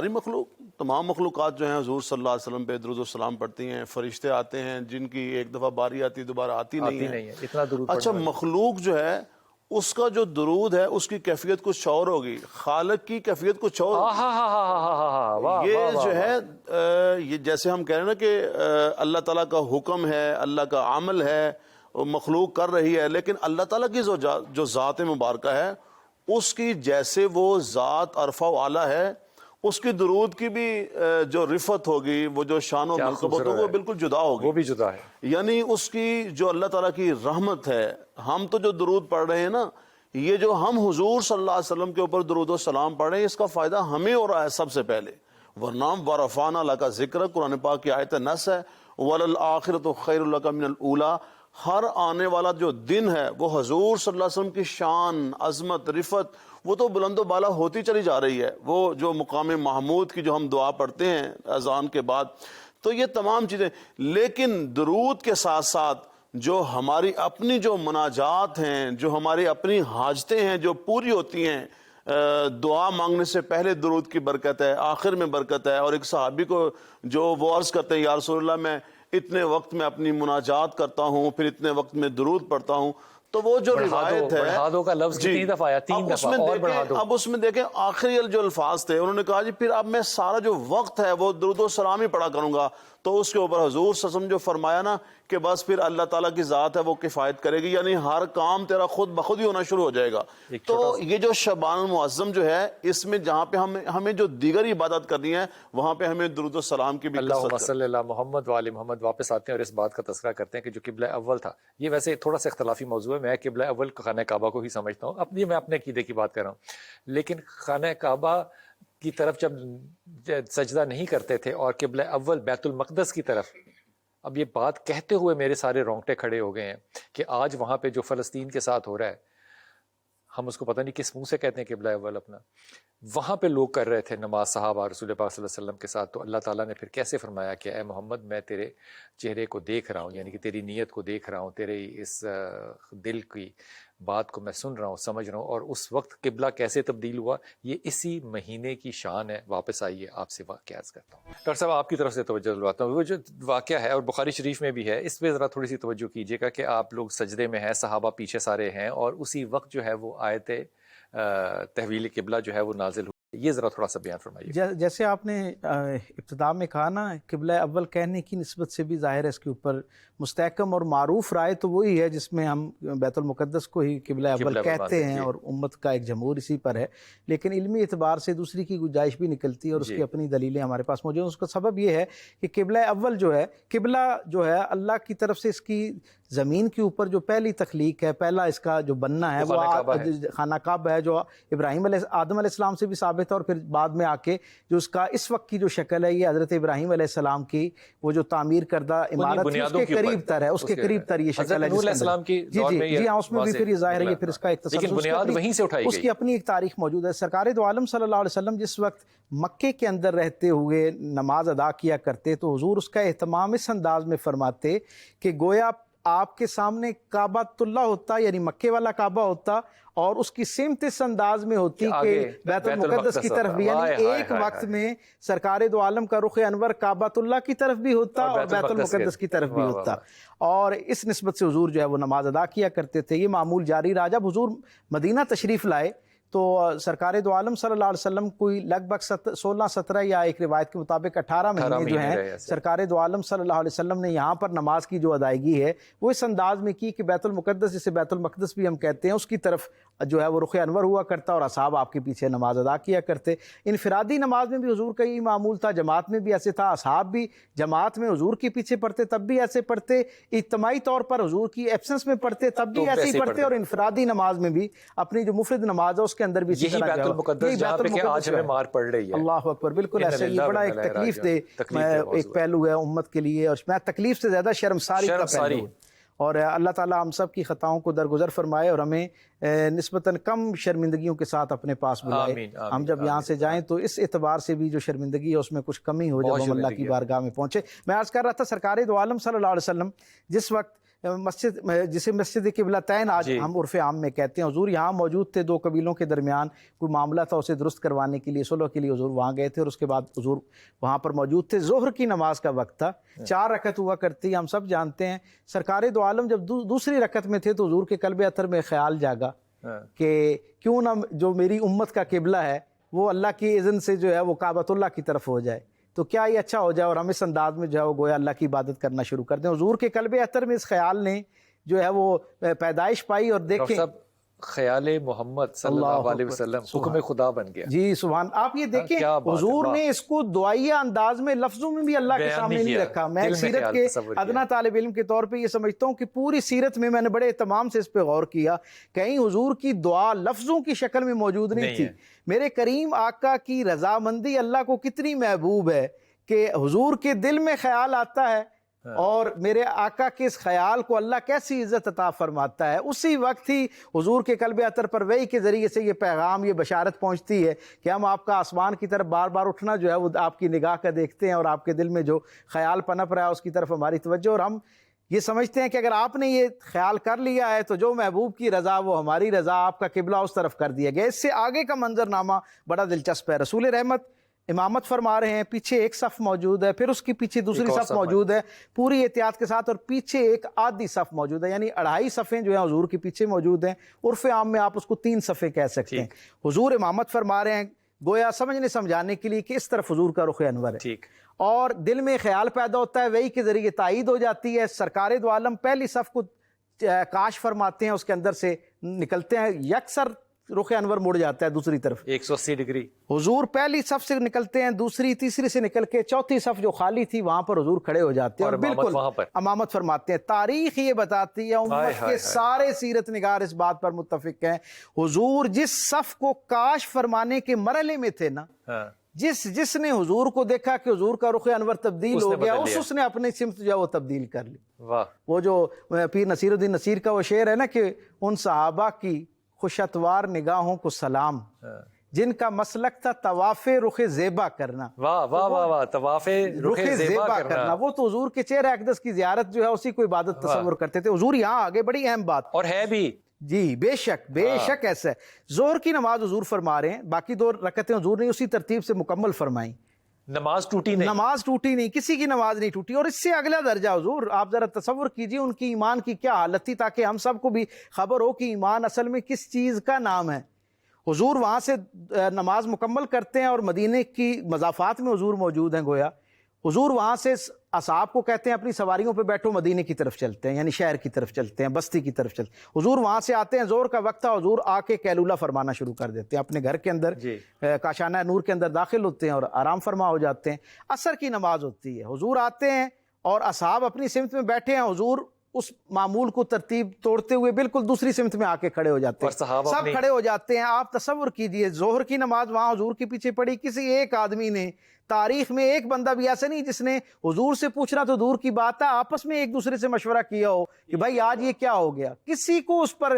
Speaker 3: مخلوق تمام مخلوقات جو ہیں حضور صلی اللہ علیہ وسلم پہ درود و سلام پڑھتی ہیں. فرشتے آتے ہیں جن کی ایک دفعہ باری آتی ہے, دوبارہ آتی نہیں ہے.
Speaker 1: اتنا درود.
Speaker 3: اچھا, مخلوق جو ہے اس کا جو درود ہے اس کی کیفیت کچھ اور ہوگی, خالق کی کیفیت کچھ اور ہوگی. یہ جو ہے یہ جیسے ہم کہہ رہے ہیں نا کہ اللہ تعالیٰ کا حکم ہے, اللہ کا عمل ہے, مخلوق کر رہی ہے, لیکن اللہ تعالیٰ کی جو ذات مبارکہ ہے اس کی جیسے وہ ذات عرفہ و اعلیٰ ہے, اس کی درود کی بھی جو رفت ہوگی, وہ جو شان و مرتبت ہوگی, وہ بالکل جدا ہوگی,
Speaker 1: وہ بھی جدا ہے.
Speaker 3: یعنی اس کی جو اللہ تعالیٰ کی رحمت ہے. ہم تو جو درود پڑھ رہے ہیں نا, یہ جو ہم حضور صلی اللہ علیہ وسلم کے اوپر درود و سلام پڑھ رہے ہیں, اس کا فائدہ ہمیں ہو رہا ہے سب سے پہلے. ورنہ ورفعنا لک ذکرک قرآن پاک کی آیت نص ہے, وللآخرۃ خیر لک من الاولیٰ. ہر آنے والا جو دن ہے وہ حضور صلی اللہ علیہ وسلم کی شان, عظمت, رفت وہ تو بلند و بالا ہوتی چلی جا رہی ہے. وہ جو مقام محمود کی جو ہم دعا پڑھتے ہیں اذان کے بعد, تو یہ تمام چیزیں. لیکن درود کے ساتھ ساتھ جو ہماری اپنی جو مناجات ہیں, جو ہماری اپنی حاجتیں ہیں جو پوری ہوتی ہیں, دعا مانگنے سے پہلے درود کی برکت ہے, آخر میں برکت ہے. اور ایک صحابی کو جو وہ عرض کرتے ہیں, یا رسول اللہ میں اتنے وقت میں اپنی مناجات کرتا ہوں, پھر اتنے وقت میں درود پڑھتا ہوں, تو وہ جو روایت ہے
Speaker 1: بڑھا دو کا لفظ کتنی دفعہ آیا, 3 دفعہ اور بڑھا دو.
Speaker 3: اب اس میں دیکھیں آخری جو الفاظ تھے, انہوں نے کہا جی پھر اب میں سارا جو وقت ہے وہ درود و سلام ہی پڑھا کروں گا. تو اس کے اوپر حضور صلی اللہ علیہ وسلم جو فرمایا نا کہ بس پھر اللہ تعالیٰ کی ذات ہے وہ کفایت کرے گی، یعنی ہر کام تیرا خود بخود ہی ہونا شروع ہو جائے گا۔ تو یہ جو شعبان المعظم جو ہے، اس میں جہاں پہ ہمیں جو دیگر عبادت کرنی ہے وہاں پہ ہمیں درود و سلام کی بھی
Speaker 1: اللہم صلی اللہ محمد وآل محمد واپس آتے ہیں اور اس بات کا تذکرہ کرتے ہیں کہ جو قبلہ اول تھا، یہ ویسے تھوڑا سا اختلافی موضوع ہے، میں قبلہ اول خانہ کعبہ کو ہی سمجھتا ہوں، اب یہ میں اپنے عقیدے کی بات کر رہا ہوں، لیکن خانہ کعبہ کی طرف جب سجدہ نہیں کرتے تھے اور قبلہ اول بیت المقدس کی طرف، اب یہ بات کہتے ہوئے میرے سارے رونگٹے کھڑے ہو گئے ہیں کہ آج وہاں پہ جو فلسطین کے ساتھ ہو رہا ہے، ہم اس کو پتہ نہیں کس منہ سے کہتے ہیں قبلہ اول اپنا، وہاں پہ لوگ کر رہے تھے نماز صحابہ رسول پاک صلی اللہ علیہ وسلم کے ساتھ، تو اللہ تعالیٰ نے پھر کیسے فرمایا کہ اے محمد میں تیرے چہرے کو دیکھ رہا ہوں، یعنی کہ تیری نیت کو دیکھ رہا ہوں، تیرے اس دل کی بات کو میں سن رہا ہوں، سمجھ رہا ہوں، اور اس وقت قبلہ کیسے تبدیل ہوا، یہ اسی مہینے کی شان ہے۔ واپس آئیے آپ سے واقعہ عرض کرتا ہوں۔ ڈاکٹر صاحب آپ کی طرف سے توجہ دلواتا ہوں، وہ جو واقعہ ہے اور بخاری شریف میں بھی ہے، اس پہ ذرا تھوڑی سی توجہ کیجیے گا کہ آپ لوگ سجدے میں ہیں، صحابہ پیچھے سارے ہیں، اور اسی وقت جو ہے وہ آیت تحویل قبلہ جو ہے وہ نازل ہوئی، یہ ذرا تھوڑا سا بیان فرمائیے۔
Speaker 2: جیسے آپ نے ابتدا میں کہا نا، قبلہ اول کہنے کی نسبت سے بھی ظاہر ہے اس کے اوپر مستحکم اور معروف رائے تو وہی ہے جس میں ہم بیت المقدس کو ہی قبلہ اول کہتے ہیں، اور امت کا ایک جمہور اسی پر ہے، لیکن علمی اعتبار سے دوسری کی گنجائش بھی نکلتی ہے اور اس کی اپنی دلیلیں ہمارے پاس موجود ہیں۔ اس کا سبب یہ ہے کہ قبلہ اول جو ہے، قبلہ جو ہے اللہ کی طرف سے اس کی زمین کے اوپر جو پہلی تخلیق ہے، پہلا اس کا جو بننا ہے وہ خانہ کعبہ ہے، جو آدم علیہ السلام سے بھی ثابت ہے، اور پھر بعد میں آ کے جو اس کا اس وقت کی جو شکل ہے یہ حضرت ابراہیم علیہ السلام کی وہ جو تعمیر کردہ عمارت ہے اس کے قریب تر ہے، اس کے قریب تر یہ شکل ہے جی ہاں، اس میں بھی پھر یہ ظاہر ہے، یہ پھر اس کا ایک تسلسل، اس کی اپنی ایک تاریخ موجود ہے۔ سرکار دو عالم صلی اللہ علیہ وسلم جس وقت مکے کے اندر رہتے ہوئے نماز ادا کیا کرتے تو حضور اس کا اہتمام اس انداز میں فرماتے کہ گویا آپ کے سامنے کعبہ اللہ ہوتا، یعنی مکے والا کعبہ ہوتا، اور اس کی سمت اس انداز میں ہوتی کہ بیت المقدس کی طرف بھی، یعنی ایک وقت میں سرکار دو عالم کا رخ انور کعبۃ اللہ کی طرف بھی ہوتا اور بیت المقدس کی طرف بھی ہوتا، اور اس نسبت سے حضور جو ہے وہ نماز ادا کیا کرتے تھے۔ یہ معمول جاری رہا۔ جب حضور مدینہ تشریف لائے تو سرکار دو عالم صلی اللہ علیہ وسلم کوئی لگ بھگ 16-17 یا ایک روایت کے مطابق 18 مہینے جو ہیں سرکار دو عالم صلی اللہ علیہ وسلم نے یہاں پر نماز کی جو ادائیگی ہے وہ اس انداز میں کی کہ بیت المقدس، جسے بیت المقدس بھی ہم کہتے ہیں، اس کی طرف جو ہے وہ رخ انور ہوا کرتا اور اصحاب آپ کے پیچھے نماز ادا کیا کرتے۔ انفرادی نماز میں بھی حضور کا یہی معمول تھا، جماعت میں بھی ایسے تھا، اصحاب بھی جماعت میں حضور کے پیچھے پڑھتے تب بھی ایسے پڑھتے، اجتماعی طور پر حضور کی ایبسنس میں پڑھتے تب بھی ایسے ہی پڑھتے، اور انفرادی نماز میں بھی اپنی جو مفرد نماز ہے اس کے اندر بھی
Speaker 1: یہی بیت المقدس جہاں پہ کہ آج ہمیں مار پڑ رہی ہے۔
Speaker 2: اللہ اکبر، بالکل ایسے ہی بڑا ایک تکلیف دہ ایک پہلو ہے امت کے لیے، اور میں تکلیف سے زیادہ شرمساری کا پہلو ہے، اور اللہ تعالیٰ ہم سب کی خطاؤں کو درگزر فرمائے اور ہمیں نسبتاً کم شرمندگیوں کے ساتھ اپنے پاس بلائے۔ ہم جب یہاں سے جائیں تو اس اعتبار سے بھی جو شرمندگی ہے اس میں کچھ کمی ہو جب ہم اللہ کی بارگاہ میں پہنچے۔ میں عرض کر رہا تھا سرکار دو عالم صلی اللہ علیہ وسلم جس وقت مسجد، جسے مسجد قبلتین آج ہم عرف عام میں کہتے ہیں، حضور یہاں موجود تھے، دو قبیلوں کے درمیان کوئی معاملہ تھا، اسے درست کروانے کے لیے، صلح کے لیے حضور وہاں گئے تھے، اور اس کے بعد حضور وہاں پر موجود تھے۔ ظہر کی نماز کا وقت تھا، 4 رکعت ہوا کرتی، ہم سب جانتے ہیں۔ سرکار دو عالم جب دوسری رکعت میں تھے تو حضور کے قلب اطہر میں خیال جاگا کہ کیوں نہ جو میری امت کا قبلہ ہے وہ اللہ کی اذن سے جو ہے وہ کعبۃ اللہ کی طرف ہو جائے، تو کیا یہ اچھا ہو جائے اور ہم اس انداز میں جو ہے وہ گویا اللہ کی عبادت کرنا شروع کر دیں۔ حضور کے قلب اطہر میں اس خیال نے جو ہے وہ پیدائش پائی، اور دیکھیں
Speaker 1: خیال محمد صلی اللہ علیہ وسلم حکم خدا بن گیا۔
Speaker 2: جی سبحان، آپ یہ دیکھیں حضور نے اس کو دعائیہ انداز میں لفظوں میں بھی اللہ کے سامنے نہیں رکھا۔ میں ایک سیرت کے ادنا طالب علم کے طور پہ یہ سمجھتا ہوں کہ پوری سیرت میں نے بڑے اہتمام سے اس پہ غور کیا، کہیں حضور کی دعا لفظوں کی شکل میں موجود نہیں تھی۔ میرے کریم آقا کی رضامندی اللہ کو کتنی محبوب ہے کہ حضور کے دل میں خیال آتا ہے اور میرے آقا کے اس خیال کو اللہ کیسی عزت عطا فرماتا ہے۔ اسی وقت ہی حضور کے قلب اطہر پر وحی کے ذریعے سے یہ پیغام، یہ بشارت پہنچتی ہے کہ ہم آپ کا آسمان کی طرف بار بار اٹھنا جو ہے وہ آپ کی نگاہ کا دیکھتے ہیں، اور آپ کے دل میں جو خیال پنپ رہا ہے اس کی طرف ہماری توجہ، اور ہم یہ سمجھتے ہیں کہ اگر آپ نے یہ خیال کر لیا ہے تو جو محبوب کی رضا وہ ہماری رضا، آپ کا قبلہ اس طرف کر دیا گیا۔ اس سے آگے کا منظرنامہ بڑا دلچسپ ہے۔ رسول رحمت امامت فرما رہے ہیں، پیچھے ایک صف موجود ہے، پھر اس کی پیچھے دوسری صف موجود ہے پوری احتیاط کے ساتھ، اور پیچھے ایک آدھی صف موجود ہے، یعنی 2.5 صفیں جو ہیں حضور کے پیچھے موجود ہیں۔ عرف عام میں آپ اس کو 3 صفیں کہہ سکتے ہیں۔ حضور امامت فرما رہے ہیں گویا سمجھنے سمجھانے کے لیے کہ اس طرف حضور کا رخ انور ہے، اور دل میں خیال پیدا ہوتا ہے، وہی کے ذریعے تائید ہو جاتی ہے. سرکار دو عالم پہلی صف کو کاش فرماتے ہیں، اس کے اندر سے نکلتے ہیں، یکسر رخ انور مڑ جاتا ہے دوسری طرف
Speaker 1: 180 ڈگری.
Speaker 2: حضور پہلی صف سے نکلتے ہیں، دوسری تیسری سے نکل کے چوتھی صف جو خالی تھی وہاں پر حضور کھڑے ہو جاتے ہیں اور بالکل
Speaker 1: وہاں پر
Speaker 2: امامت فرماتے ہیں. تاریخ یہ بتاتی ہے، امت کے سارے سیرت نگار اس بات پر متفق ہیں، حضور جس صف کو کاش فرمانے کے مرحلے میں تھے نا، جس نے حضور کو دیکھا کہ حضور کا رخ انور تبدیل ہو گیا، اس نے اپنی سمت جو ہے وہ تبدیل کر لی. وہ جو پیر نصیر الدین نصیر کا وہ شعر ہے نا کہ ان صحابہ کی خوشتوار نگاہوں کو سلام، جن کا مسلک تھا طواف رخ زیبا کرنا.
Speaker 1: واہ واہ واہ واہ، طواف رخ زیبا کرنا.
Speaker 2: وہ تو حضور کے چہرہ اقدس کی زیارت جو ہے اسی کو عبادت تصور کرتے تھے. حضور یہاں آگے بڑی اہم بات،
Speaker 1: اور ہے بھی
Speaker 2: جی بے شک ایسا ہے. ظہر کی نماز حضور فرما رہے ہیں، باقی 2 رکعتیں حضور نے اسی ترتیب سے مکمل فرمائیں.
Speaker 1: نماز ٹوٹی نہیں،
Speaker 2: نماز ٹوٹی نہیں، کسی کی نماز نہیں ٹوٹی. اور اس سے اگلا درجہ حضور آپ ذرا تصور کیجئے ان کی ایمان کی کیا حالت تھی، تاکہ ہم سب کو بھی خبر ہو کہ ایمان اصل میں کس چیز کا نام ہے. حضور وہاں سے نماز مکمل کرتے ہیں اور مدینے کی مضافات میں حضور موجود ہیں. گویا حضور وہاں سے اصحاب کو کہتے ہیں اپنی سواریوں پہ بیٹھو، مدینے کی طرف چلتے ہیں، یعنی شہر کی طرف چلتے ہیں، بستی کی طرف چلتے ہیں. حضور وہاں سے آتے ہیں، زور کا وقت تھا، حضور آ کے قیلولہ فرمانا شروع کر دیتے ہیں اپنے گھر کے اندر. کاشانہ نور کے اندر داخل ہوتے ہیں اور آرام فرما ہو جاتے ہیں. عصر کی نماز ہوتی ہے، حضور آتے ہیں اور اصحاب اپنی سمت میں بیٹھے ہیں، حضور اس معمول کو ترتیب توڑتے ہوئے بالکل دوسری سمت میں آ کے کھڑے ہو جاتے ہیں، سب کھڑے ہو جاتے ہیں. آپ تصور کیجئے ظہر کی نماز وہاں حضور کے پیچھے پڑی، کسی ایک آدمی نے تاریخ میں ایک بندہ بھی ایسا نہیں جس نے حضور سے پوچھنا تو دور کی بات ہے، آپس میں ایک دوسرے سے مشورہ کیا ہو کہ بھائی آج یہ کیا ہو گیا. کسی کو اس پر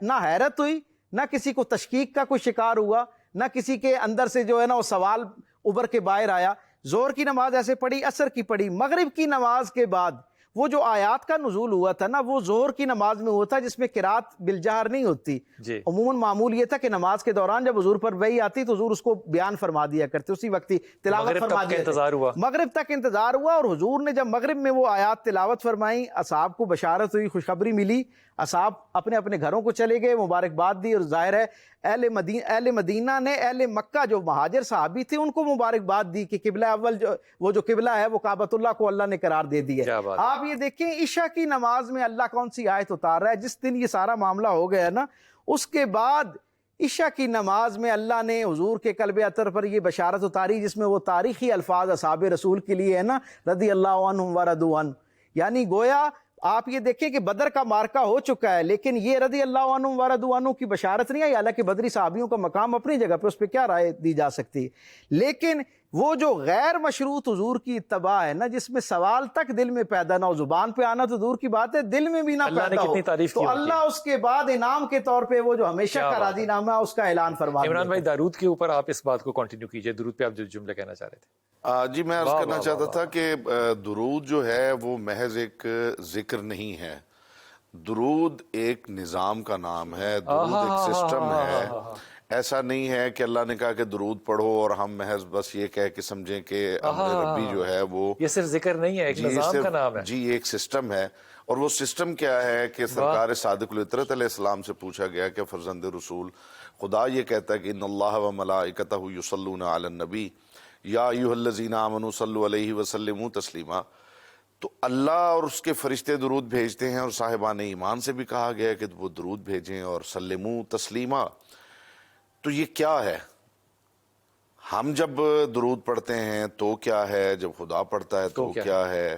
Speaker 2: نہ حیرت ہوئی، نہ کسی کو تشکیک کا کوئی شکار ہوا، نہ کسی کے اندر سے جو ہے نا وہ سوال ابھر کے باہر آیا. ظہر کی نماز ایسے پڑھی، عصر کی پڑھی. مغرب کی نماز کے بعد وہ جو آیات کا نزول ہوا تھا نا، وہ ظہر کی نماز میں ہوا تھا، جس میں قرات بالجہر نہیں ہوتی. عموماً معمول یہ تھا کہ نماز کے دوران جب حضور پر وحی آتی تو حضور اس کو بیان فرما دیا کرتے، اسی وقت تلاوت فرما دیا. مغرب تک انتظار ہوا، اور حضور نے جب مغرب میں وہ آیات تلاوت فرمائیں، اصحاب کو بشارت ہوئی، خوشخبری ملی. اصحاب اپنے اپنے گھروں کو چلے گئے، مبارکباد دی. اور ظاہر ہے اہل مدینہ نے اہل مکہ جو مہاجر صحابی تھے ان کو مبارکباد دی کہ قبلہ اول وہ جو قبلہ ہے وہ کعبۃ اللہ کو اللہ نے قرار دے دی ہے. آپ یہ دیکھیں عشاء کی نماز میں اللہ کون سی آیت اتار رہا ہے. جس دن یہ سارا معاملہ ہو گیا نا، اس کے بعد عشاء کی نماز میں اللہ نے حضور کے قلب اطہر پر یہ بشارت اتاری، جس میں وہ تاریخی الفاظ اصحاب رسول کے لیے ہے نا، رضی اللہ عنہم ورضوا عنہ. یعنی گویا آپ یہ دیکھیں کہ بدر کا مارکہ ہو چکا ہے، لیکن یہ رضی اللہ عنہم ورضوا عنہ کی بشارت نہیں آئی. حالانکہ بدری صحابیوں کا مقام اپنی جگہ پہ، اس پہ کیا رائے دی جا سکتی ہے. لیکن وہ جو غیر مشروط حضور کی اتباع ہے نا، جس میں سوال تک دل میں پیدا نہ ہو، زبان پہ آنا تو دور کی بات ہے، دل میں بھی نہ پیدا ہو، تو اللہ اس کے بعد انعام کے طور پہ وہ جو ہمیشہ کا راضی نامہ اس کا اعلان فرما دیا.
Speaker 1: عمران بھائی درود کے اوپر آپ اس بات کو کنٹینیو کیجئے، درود پہ آپ جو جملہ کہنا چاہ رہے تھے.
Speaker 4: جی میں عرض کرنا چاہتا تھا کہ درود جو ہے وہ محض ایک ذکر نہیں ہے، درود ایک نظام کا نام ہے، درود ایک سسٹم ہے. ایسا نہیں ہے کہ اللہ نے کہا کہ درود پڑھو اور ہم محض بس یہ کہہ کے سمجھیں کہ امر ربی جو ہے وہ
Speaker 1: یہ صرف ذکر نہیں ہے، ایک نظام کا نام ہے. جی
Speaker 4: ایک سسٹم ہے. اور وہ سسٹم کیا ہے کہ سرکار صادق الفطرت علیہ السلام سے پوچھا گیا کہ فرزند رسول، خدا یہ کہتا ہے کہ ان اللہ و ملائکتہ یصلون علی النبی یا ایھا الذین آمنوا صلوا علیہ وسلموا تسلیما. تو اللہ اور اس کے فرشتے درود بھیجتے ہیں، اور صاحبان ایمان سے بھی کہا گیا کہ وہ درود بھیجیں اور سلموا تسلیما. تو یہ کیا ہے؟ ہم جب درود پڑھتے ہیں تو کیا ہے، جب خدا پڑھتا ہے تو کیا ہے،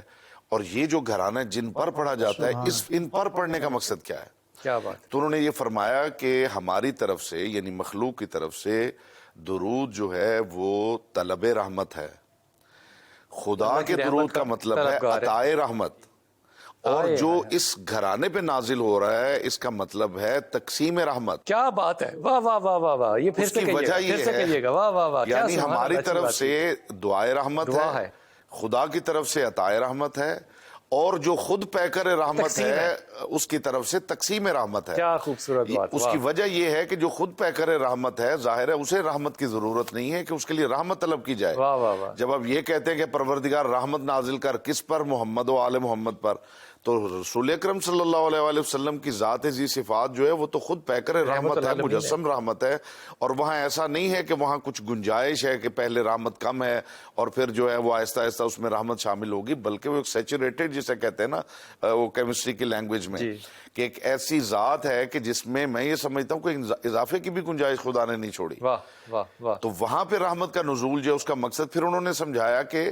Speaker 4: اور یہ جو گھرانہ جن پر پڑھا جاتا ہے ان پر پڑھنے کا مقصد کیا ہے؟
Speaker 1: کیا بات.
Speaker 4: تو انہوں نے یہ فرمایا کہ ہماری طرف سے یعنی مخلوق کی طرف سے درود جو ہے وہ طلب رحمت ہے. خدا کے درود کا مطلب ہے عطائے رحمت، اور جو اس گھرانے پہ نازل ہو رہا ہے اس کا مطلب ہے تقسیم رحمت.
Speaker 1: کیا بات ہے، واہ واہ واہ واہ واہ. یہ پھر سے
Speaker 4: وجہ یہ ہے،
Speaker 1: واہ واہ واہ،
Speaker 4: یعنی ہماری طرف سے دعائے رحمت ہے، خدا کی طرف سے عطائے رحمت ہے، اور جو خود پیکر رحمت ہے اس کی طرف سے تقسیم رحمت ہے.
Speaker 1: کیا خوبصورت بات.
Speaker 4: اس کی وجہ یہ ہے کہ جو خود پیکر رحمت ہے، ظاہر ہے اسے رحمت کی ضرورت نہیں ہے کہ اس کے لیے رحمت طلب کی جائے.
Speaker 1: واہ واہ واہ.
Speaker 4: جب آپ یہ کہتے ہیں کہ پروردگار رحمت نازل کر کس پر؟ محمد و آل محمد پر، تو رسول اکرم صلی اللہ علیہ وآلہ وسلم کی ذات ذی صفات جو ہے وہ تو خود پیکر رحمت ہے، مجسم رحمت ہے، اور وہاں ایسا نہیں ہے کہ وہاں کچھ گنجائش ہے کہ پہلے رحمت کم ہے اور پھر جو ہے وہ آہستہ آہستہ اس میں رحمت شامل ہوگی، بلکہ وہ ایک سیچوریٹڈ جسے کہتے ہیں نا وہ کیمسٹری کی لینگویج میں، کہ ایک ایسی ذات ہے کہ جس میں میں یہ سمجھتا ہوں کہ اضافے کی بھی گنجائش خدا نے نہیں چھوڑی۔
Speaker 1: واہ واہ واہ۔
Speaker 4: تو وہاں پہ رحمت کا نزول جو ہے اس کا مقصد، پھر انہوں نے سمجھایا کہ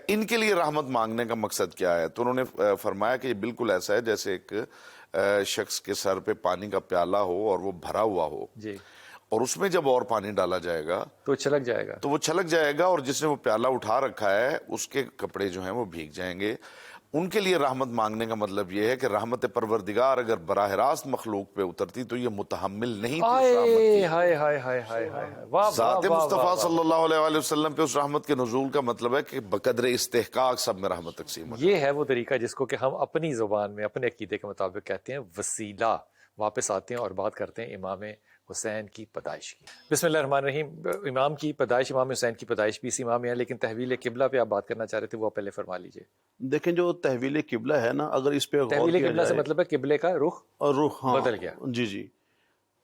Speaker 4: ان کے لیے رحمت مانگنے کا مقصد کیا ہے، تو انہوں نے فرمایا کہ یہ بالکل ایسا ہے جیسے ایک شخص کے سر پہ پانی کا پیالہ ہو اور وہ بھرا ہوا ہو،
Speaker 1: جی،
Speaker 4: اور اس میں جب اور پانی ڈالا جائے گا
Speaker 1: تو چھلک جائے گا،
Speaker 4: تو وہ چھلک جائے گا، اور جس نے وہ پیالہ اٹھا رکھا ہے اس کے کپڑے جو ہیں وہ بھیگ جائیں گے۔ ان کے لیے رحمت مانگنے کا مطلب یہ ہے کہ رحمت پروردگار اگر براہ راست مخلوق پہ اترتی تو یہ متحمل نہیں تھی اس رحمت کی۔
Speaker 1: ہائے ہائے ہائے ہائے ہائے، واہ
Speaker 4: ذات مصطفیٰ صلی اللہ علیہ وآلہ وسلم پہ اس رحمت کے نزول کا مطلب ہے کہ بقدر استحقاق سب میں رحمت تقسیم ہو۔
Speaker 1: یہ ہے وہ طریقہ جس کو کہ ہم اپنی زبان میں اپنے عقیدے کے مطابق کہتے ہیں وسیلہ۔ واپس آتے ہیں اور بات کرتے ہیں امام حسین کی پیدائش کی۔ بسم اللہ الرحمن الرحیم۔ امام کی پیدائش، امام حسین کی پیدائش بھی اسی ماہ میں ہے، لیکن تحویل قبلہ پہ آپ بات کرنا چاہ رہے تھے، وہ پہلے فرما لیجئے۔
Speaker 3: دیکھیں جو تحویل قبلہ ہے نا، اگر اس پہ غور
Speaker 1: تحویل
Speaker 3: کیا
Speaker 1: قبلہ سے
Speaker 3: جائے
Speaker 1: مطلب ہے قبلے کا رخ
Speaker 3: اور رخ
Speaker 1: بدل گیا۔
Speaker 3: جی جی،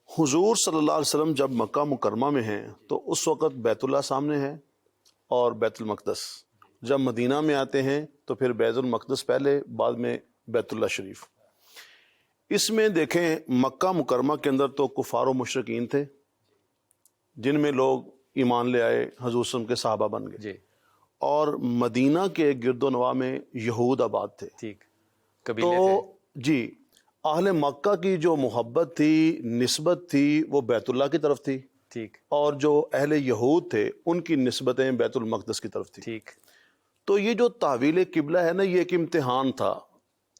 Speaker 3: حضور صلی اللہ علیہ وسلم جب مکہ مکرمہ میں ہیں تو اس وقت بیت اللہ سامنے ہے اور بیت المقدس، جب مدینہ میں آتے ہیں تو پھر بیت المقدس پہلے، بعد میں بیت اللہ شریف۔ اس میں دیکھیں مکہ مکرمہ کے اندر تو کفار و مشرکین تھے جن میں لوگ ایمان لے آئے، حضور صلی اللہ علیہ وسلم کے صحابہ بن گئے،
Speaker 1: جی
Speaker 3: اور مدینہ کے گرد و نواح میں یہود آباد تھے۔
Speaker 1: ٹھیک، قبیلے
Speaker 3: تو
Speaker 1: تھے۔
Speaker 3: جی، اہل مکہ کی جو محبت تھی، نسبت تھی، وہ بیت اللہ کی طرف تھی،
Speaker 1: ٹھیک
Speaker 3: اور جو اہل یہود تھے ان کی نسبتیں بیت المقدس کی طرف تھی۔
Speaker 1: ٹھیک۔
Speaker 3: تو یہ جو تحویل قبلہ ہے نا، یہ ایک امتحان تھا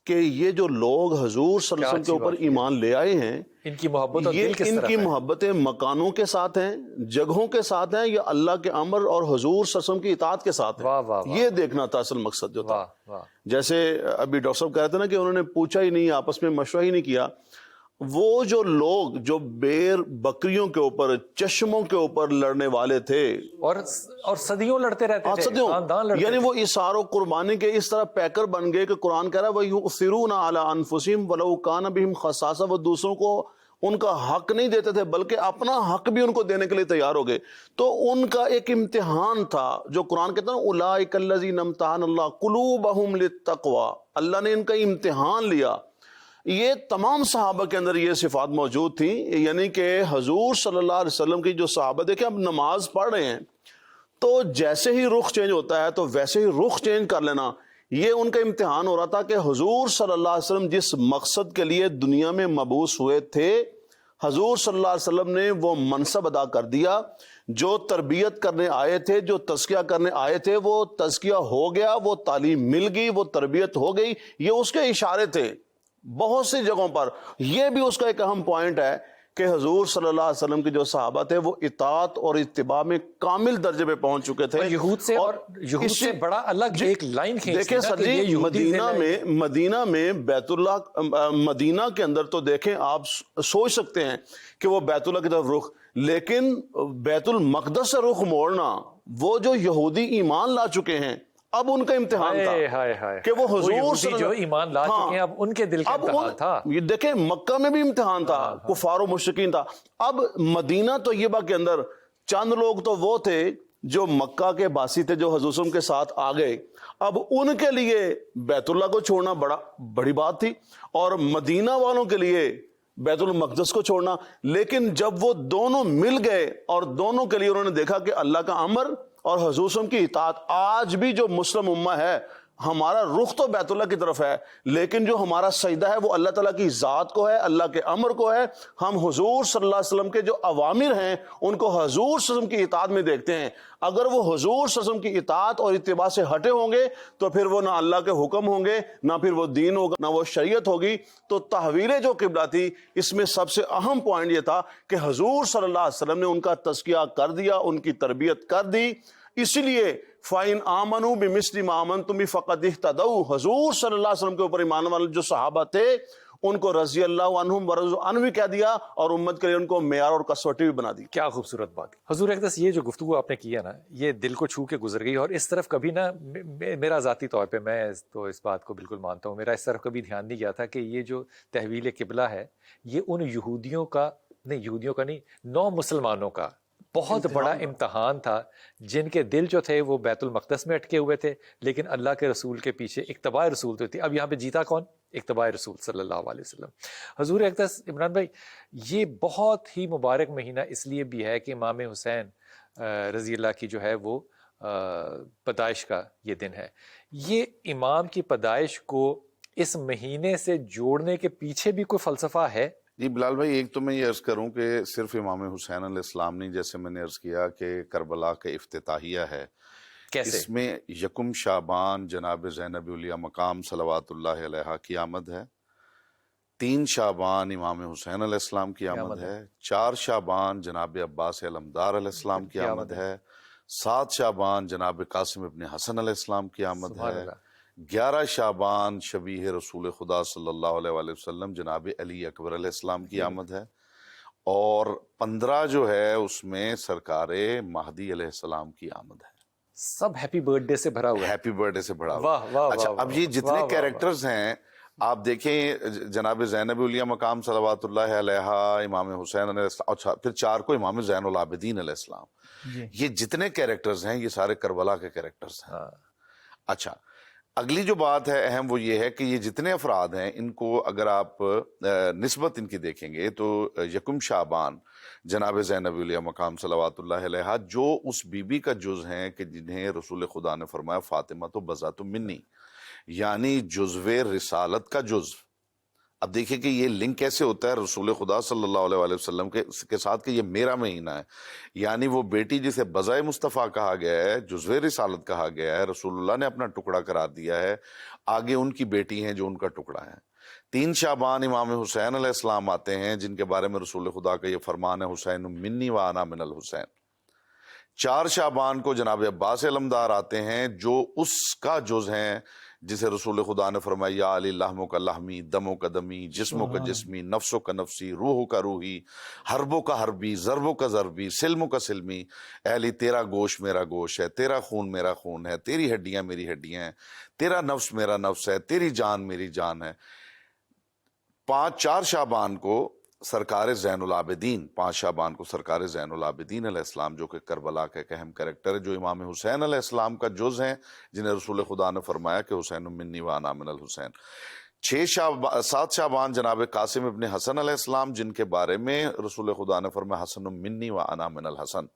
Speaker 3: کہ یہ جو لوگ حضور صلی اللہ علیہ وسلم کے اوپر ایمان لے آئے ہیں،
Speaker 1: ان کی محبت اور
Speaker 3: یہ
Speaker 1: دل کس
Speaker 3: ان
Speaker 1: طرف
Speaker 3: کی
Speaker 1: ہے؟
Speaker 3: محبتیں مکانوں کے ساتھ ہیں، جگہوں کے ساتھ ہیں، یا اللہ کے امر اور حضور صلی اللہ علیہ وسلم کی اطاعت کے ساتھ
Speaker 1: واہ
Speaker 3: ہیں؟
Speaker 1: واہ واہ،
Speaker 3: یہ دیکھنا تھا اصل مقصد جو تھا۔
Speaker 1: واہ واہ،
Speaker 3: جیسے ابھی ڈاکٹر صاحب کہہ رہے تھے نا کہ انہوں نے پوچھا ہی نہیں، آپس میں مشورہ ہی نہیں کیا۔ وہ جو لوگ جو بیر بکریوں کے اوپر، چشموں کے اوپر لڑنے والے تھے،
Speaker 1: اور صدیوں لڑتے رہتے تھے،
Speaker 3: صدیوں،
Speaker 1: خاندان لڑتے
Speaker 3: یعنی
Speaker 1: تھے۔
Speaker 3: وہ اثار و قربانی کے اس طرح پیکر بن گئے کہ قرآن کہہ رہا ہے وَيُؤْثِرُونَ عَلَىٰ أَنفُسِهِمْ وَلَوْ كَانَ بِهِمْ خَصَاصَةٌ، وہ دوسروں کو ان کا حق نہیں دیتے تھے بلکہ اپنا حق بھی ان کو دینے کے لیے تیار ہو گئے۔ تو ان کا ایک امتحان تھا جو قرآن کہتا ہے أُولَٰئِكَ الَّذِينَ امْتَحَنَ اللَّهُ قُلُوبَهُمْ لِلتَّقْوَىٰ، اللہ نے ان کا امتحان لیا۔ یہ تمام صحابہ کے اندر یہ صفات موجود تھیں، یعنی کہ حضور صلی اللہ علیہ وسلم کی جو صحابہ، دیکھیں اب نماز پڑھ رہے ہیں تو جیسے ہی رخ چینج ہوتا ہے تو ویسے ہی رخ چینج کر لینا، یہ ان کا امتحان ہو رہا تھا کہ حضور صلی اللہ علیہ وسلم جس مقصد کے لیے دنیا میں مبعوث ہوئے تھے، حضور صلی اللہ علیہ وسلم نے وہ منصب ادا کر دیا۔ جو تربیت کرنے آئے تھے، جو تزکیہ کرنے آئے تھے، وہ تزکیہ ہو گیا، وہ تعلیم مل گئی، وہ تربیت ہو گئی۔ یہ اس کے اشارے تھے بہت سی جگہوں پر۔ یہ بھی اس کا ایک اہم پوائنٹ ہے کہ حضور صلی اللہ علیہ وسلم کے جو صحابہ تھے وہ اطاعت اور اتباع میں کامل درجے پہ پہنچ چکے تھے۔
Speaker 1: یہود سے بڑا الگ ایک لائن کھینچ
Speaker 3: دیکھیں سر جی، مدینہ میں بیت اللہ، مدینہ کے اندر تو دیکھیں آپ سوچ سکتے ہیں کہ وہ بیت اللہ کی طرف رخ، لیکن بیت المقدس سے رخ موڑنا، وہ جو یہودی ایمان لا چکے ہیں، اب ان کا امتحان تھا کہ وہ حضور
Speaker 1: جو ایمان لا چکے ہیں، اب ان کے دل کا امتحان تھا۔
Speaker 3: یہ دیکھیں مکہ میں بھی امتحان تھا، کفار و مشرکین تھا۔ اب مدینہ طیبہ کے اندر چند لوگ تو وہ تھے جو مکہ کے باسی تھے، جو حضور صلی اللہ علیہ وسلم کے ساتھ آ گئے۔ اب ان کے لیے بیت اللہ کو چھوڑنا بڑی بات تھی، اور مدینہ والوں کے لیے بیت المقدس کو چھوڑنا۔ لیکن جب وہ دونوں مل گئے اور دونوں کے لیے انہوں نے دیکھا کہ اللہ کا امر اور حضور صلی اللہ علیہ وسلم کی اطاعت، آج بھی جو مسلم امہ ہے، ہمارا رخ تو بیت اللہ کی طرف ہے، لیکن جو ہمارا سجدہ ہے وہ اللہ تعالیٰ کی ذات کو ہے، اللہ کے امر کو ہے۔ ہم حضور صلی اللہ علیہ وسلم کے جو اوامر ہیں ان کو حضور صلی اللہ علیہ وسلم کی اطاعت میں دیکھتے ہیں۔ اگر وہ حضور صلی اللہ علیہ وسلم کی اطاعت اور اتباع سے ہٹے ہوں گے تو پھر وہ نہ اللہ کے حکم ہوں گے، نہ پھر وہ دین ہوگا، نہ وہ شریعت ہوگی۔ تو تحویل جو قبلہ تھی، اس میں سب سے اہم پوائنٹ یہ تھا کہ حضور صلی اللہ علیہ وسلم نے ان کا تزکیہ کر دیا، ان کی تربیت کر دی۔ اسی لیے فَإِنْ آمَنُوا بِمِثْلِ مَا آمَنْتُمْ بِهِ فَقَدِ اهْتَدَوْا، حضور صلی اللہ علیہ وسلم کے اوپر ایمان والے جو صحابہ تھے ان کو رضی اللہ عنہم ورضوا عنہ بھی کہہ دیا اور امت کے لیے ان کو معیار اور کسوٹی بھی بنا دی.
Speaker 1: کیا خوبصورت بات. حضور اقدس یہ جو گفتگو آپ نے کی ہے نا یہ دل کو چھو کے گزر گئی, اور اس طرف کبھی نا میرا ذاتی طور پہ میں تو اس بات کو بالکل مانتا ہوں, میرا اس طرف کبھی دھیان نہیں گیا تھا کہ یہ جو تحویل قبلہ ہے یہ ان یہودیوں کا نہیں نو مسلمانوں کا بہت بڑا امتحان تھا, جن کے دل جو تھے وہ بیت المقدس میں اٹکے ہوئے تھے, لیکن اللہ کے رسول کے پیچھے اتباع رسول تو تھی. اب یہاں پہ جیتا کون؟ اتباع رسول صلی اللہ علیہ وسلم. حضور اقدس عمران بھائی یہ بہت ہی مبارک مہینہ اس لیے بھی ہے کہ امام حسین رضی اللہ کی جو ہے وہ پیدائش کا یہ دن ہے. یہ امام کی پیدائش کو اس مہینے سے جوڑنے کے پیچھے بھی کوئی فلسفہ ہے؟
Speaker 4: جی بلال بھائی, ایک تو میں یہ عرض کروں کہ صرف امام حسین علیہ السلام نہیں, جیسے میں نے عرض کیا کہ کربلا کا افتتاحیہ ہے.
Speaker 1: کیسے؟
Speaker 4: اس میں یکم شعبان جناب زینب علیہ مقام صلوات اللہ علیہ کی آمد ہے, 3 شعبان امام حسین علیہ السلام کی آمد ہے, 4 شعبان جناب عباس علمدار علیہ السلام کی آمد ہے, 7 شعبان جناب قاسم ابن حسن علیہ السلام کی آمد ہے, 11 شعبان شبیہ رسول خدا صلی اللہ علیہ وآلہ وسلم جناب علی اکبر علیہ السلام کی آمد ہے, اور 15 جو ہے اس میں سرکار مہدی علیہ السلام کی آمد ہے.
Speaker 1: سب ہیپی برتھ ڈے سے بھرا ہوا ہے.
Speaker 4: ہیپی برتھ ڈے سے بھرا ہوا.
Speaker 1: واہ واہ.
Speaker 4: اچھا اب یہ جتنے کیریکٹرز ہیں آپ دیکھیں, جناب زینب علیہ مقام صلوات اللہ علیہ, امام حسین علیہ السلام, اچھا پھر 4 کو امام زین العابدین علیہ السلام, یہ جتنے کیریکٹرز ہیں یہ سارے کربلا کے کیریکٹرز ہیں. اچھا اگلی جو بات ہے اہم وہ یہ ہے کہ یہ جتنے افراد ہیں ان کو اگر آپ نسبت ان کی دیکھیں گے تو یکم شعبان جناب زینب علیہ مقام صلوات اللہ علیہ جو اس بی بی کا جز ہیں کہ جنہیں رسول خدا نے فرمایا فاطمہ تو بذات منی, یعنی جزو رسالت کا جز. اب دیکھیں کہ یہ لنک کیسے ہوتا ہے رسول خدا صلی اللہ علیہ وآلہ وسلم کے ساتھ کہ یہ میرا مہینہ ہے, یعنی وہ بیٹی جسے بضع مصطفیٰ کہا گیا ہے, جزو رسالت کہا گیا ہے, رسول اللہ نے اپنا ٹکڑا قرار دیا ہے, آگے ان کی بیٹی ہیں جو ان کا ٹکڑا ہے. 3 شعبان امام حسین علیہ السلام آتے ہیں جن کے بارے میں رسول خدا کا یہ فرمان ہے حسین منی و انا من الحسین. 4 شعبان کو جناب عباس علمدار آتے ہیں جو اس کا جز ہیں جسے رسول خدا نے فرمایا یا علی لحموں کا لحمی, دموں کا دمی, جسموں کا جسمی, نفسوں کا نفسی, روحوں کا روحی, حربوں کا حربی, ضربوں کا ضربی, سلموں کا سلمی. اے علی تیرا گوشت میرا گوشت ہے, تیرا خون میرا خون ہے, تیری ہڈیاں میری ہڈیاں ہیں, تیرا نفس میرا نفس ہے, تیری جان میری جان ہے. 4 شعبان کو سرکار زین العابدین, 5 شعبان کو سرکار زین العابدین علیہ السلام جو کہ کربلا کا ایک اہم کریکٹر ہے, جو امام حسین علیہ السلام کا جز ہیں جنہیں رسول خدا نے فرمایا کہ حسین منی و انا من الحسین. 7 شعبان جناب قاسم ابن حسن علیہ السلام جن کے بارے میں رسول خدا نے فرمایا حسن منی و انا من الحسن.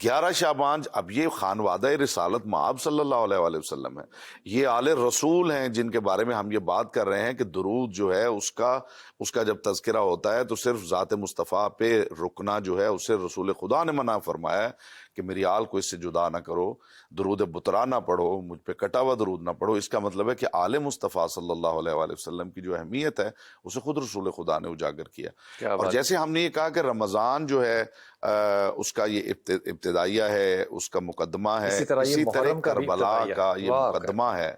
Speaker 4: 11 شعبان, اب یہ خانوادہ رسالت مآب صلی اللہ علیہ وآلہ وسلم ہے, یہ آل رسول ہیں جن کے بارے میں ہم یہ بات کر رہے ہیں کہ درود جو ہے اس کا جب تذکرہ ہوتا ہے تو صرف ذات مصطفیٰ پہ رکنا جو ہے اسے رسول خدا نے منع فرمایا ہے کہ میری آل کو اس سے جدا نہ کرو, درود بترا نہ پڑھو, مجھ پہ کٹا ہوا درود نہ پڑھو. اس کا مطلب ہے کہ آل مصطفیٰ صلی اللہ علیہ وآلہ وسلم کی جو اہمیت ہے اسے خود رسول خدا نے اجاگر کیا. اور جیسے ہم نے یہ کہا کہ رمضان جو ہے اس کا یہ ابتدائیہ ہے, اس کا مقدمہ ہے, اسی طرح کربلا کا یہ مقدمہ ہے,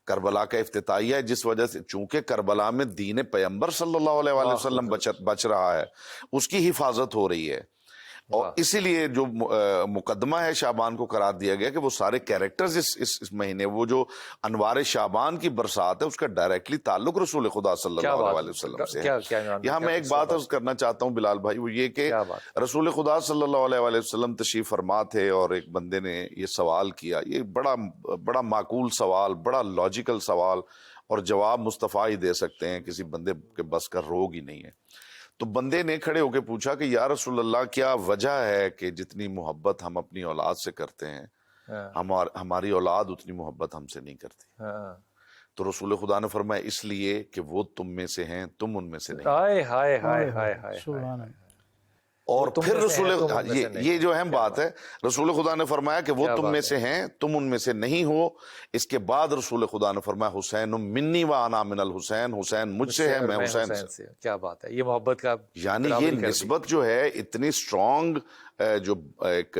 Speaker 4: کربلا کا افتتاحیہ ہے, جس وجہ سے چونکہ کربلا میں دین پیغمبر صلی اللہ علیہ وآلہ وسلم بچ رہا ہے, اس کی حفاظت ہو رہی ہے. اور اسی لیے جو مقدمہ ہے شعبان کو قرار دیا گیا کہ وہ سارے کیریکٹرز اس مہینے, وہ جو انوار شعبان کی برسات ہے اس کا ڈائریکٹلی تعلق رسول خدا صلی اللہ علیہ وسلم سے ہے. یہاں میں ایک بات عرض کرنا چاہتا ہوں بلال بھائی, وہ یہ کہ رسول خدا صلی اللہ علیہ وسلم تشریف فرما تھے اور ایک بندے نے یہ سوال کیا, یہ بڑا معقول سوال, بڑا لاجیکل سوال, اور جواب مصطفیٰ ہی دے سکتے ہیں, کسی بندے کے بس کا روگ ہی نہیں ہے. تو بندے نے کھڑے ہو کے پوچھا کہ یا رسول اللہ کیا وجہ ہے کہ جتنی محبت ہم اپنی اولاد سے کرتے ہیں ہماری اولاد اتنی محبت ہم سے نہیں کرتی. تو رسول خدا نے فرمایا اس لیے کہ وہ تم میں سے ہیں, تم ان میں سے نہیں. اور پھر رسول یہ جو اہم بات ہے, رسول خدا نے فرمایا کہ وہ تم میں سے ہیں, تم ان میں سے نہیں ہو. اس کے بعد رسول خدا نے فرمایا حسین منی و انا من الحسین, حسین مجھ سے ہے, میں حسین سے.
Speaker 1: کیا بات ہے, یہ محبت کا
Speaker 4: یعنی یہ نسبت جو ہے اتنی سٹرونگ جو ایک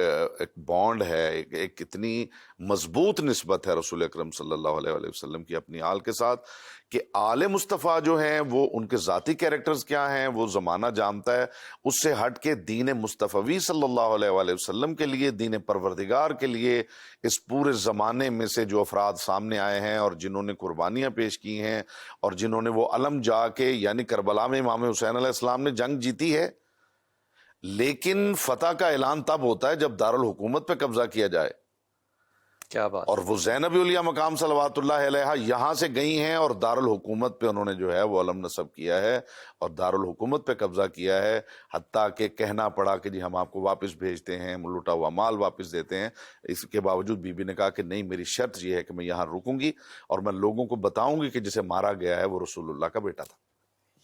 Speaker 4: بانڈ ہے، ایک اتنی مضبوط نسبت ہے رسول اکرم صلی اللہ علیہ وآلہ وسلم کی اپنی آل کے ساتھ کہ آل مصطفیٰ جو ہیں وہ ان کے ذاتی کیریکٹرز کیا ہیں وہ زمانہ جانتا ہے. اس سے ہٹ کے دین مصطفی صلی اللہ علیہ وآلہ وسلم کے لیے، دین پروردگار کے لیے اس پورے زمانے میں سے جو افراد سامنے آئے ہیں اور جنہوں نے قربانیاں پیش کی ہیں اور جنہوں نے وہ علم جا کے، یعنی کربلا میں امام حسین علیہ السلام نے جنگ جیتی ہے، لیکن فتح کا اعلان تب ہوتا ہے جب دارالحکومت پہ قبضہ کیا جائے.
Speaker 1: کیا بات.
Speaker 4: اور وہ زینب علیہ مقام صلوات اللہ علیہا یہاں سے گئی ہیں اور دارالحکومت پہ انہوں نے جو ہے وہ علم نصب کیا ہے اور دارالحکومت پہ قبضہ کیا ہے، حتیٰ کہ کہنا پڑا کہ جی ہم آپ کو واپس بھیجتے ہیں، لوٹا ہوا مال واپس دیتے ہیں. اس کے باوجود بی بی نے کہا کہ نہیں، میری شرط یہ ہے کہ میں یہاں رکوں گی اور میں لوگوں کو بتاؤں گی کہ جسے مارا گیا ہے وہ رسول اللہ کا بیٹا تھا.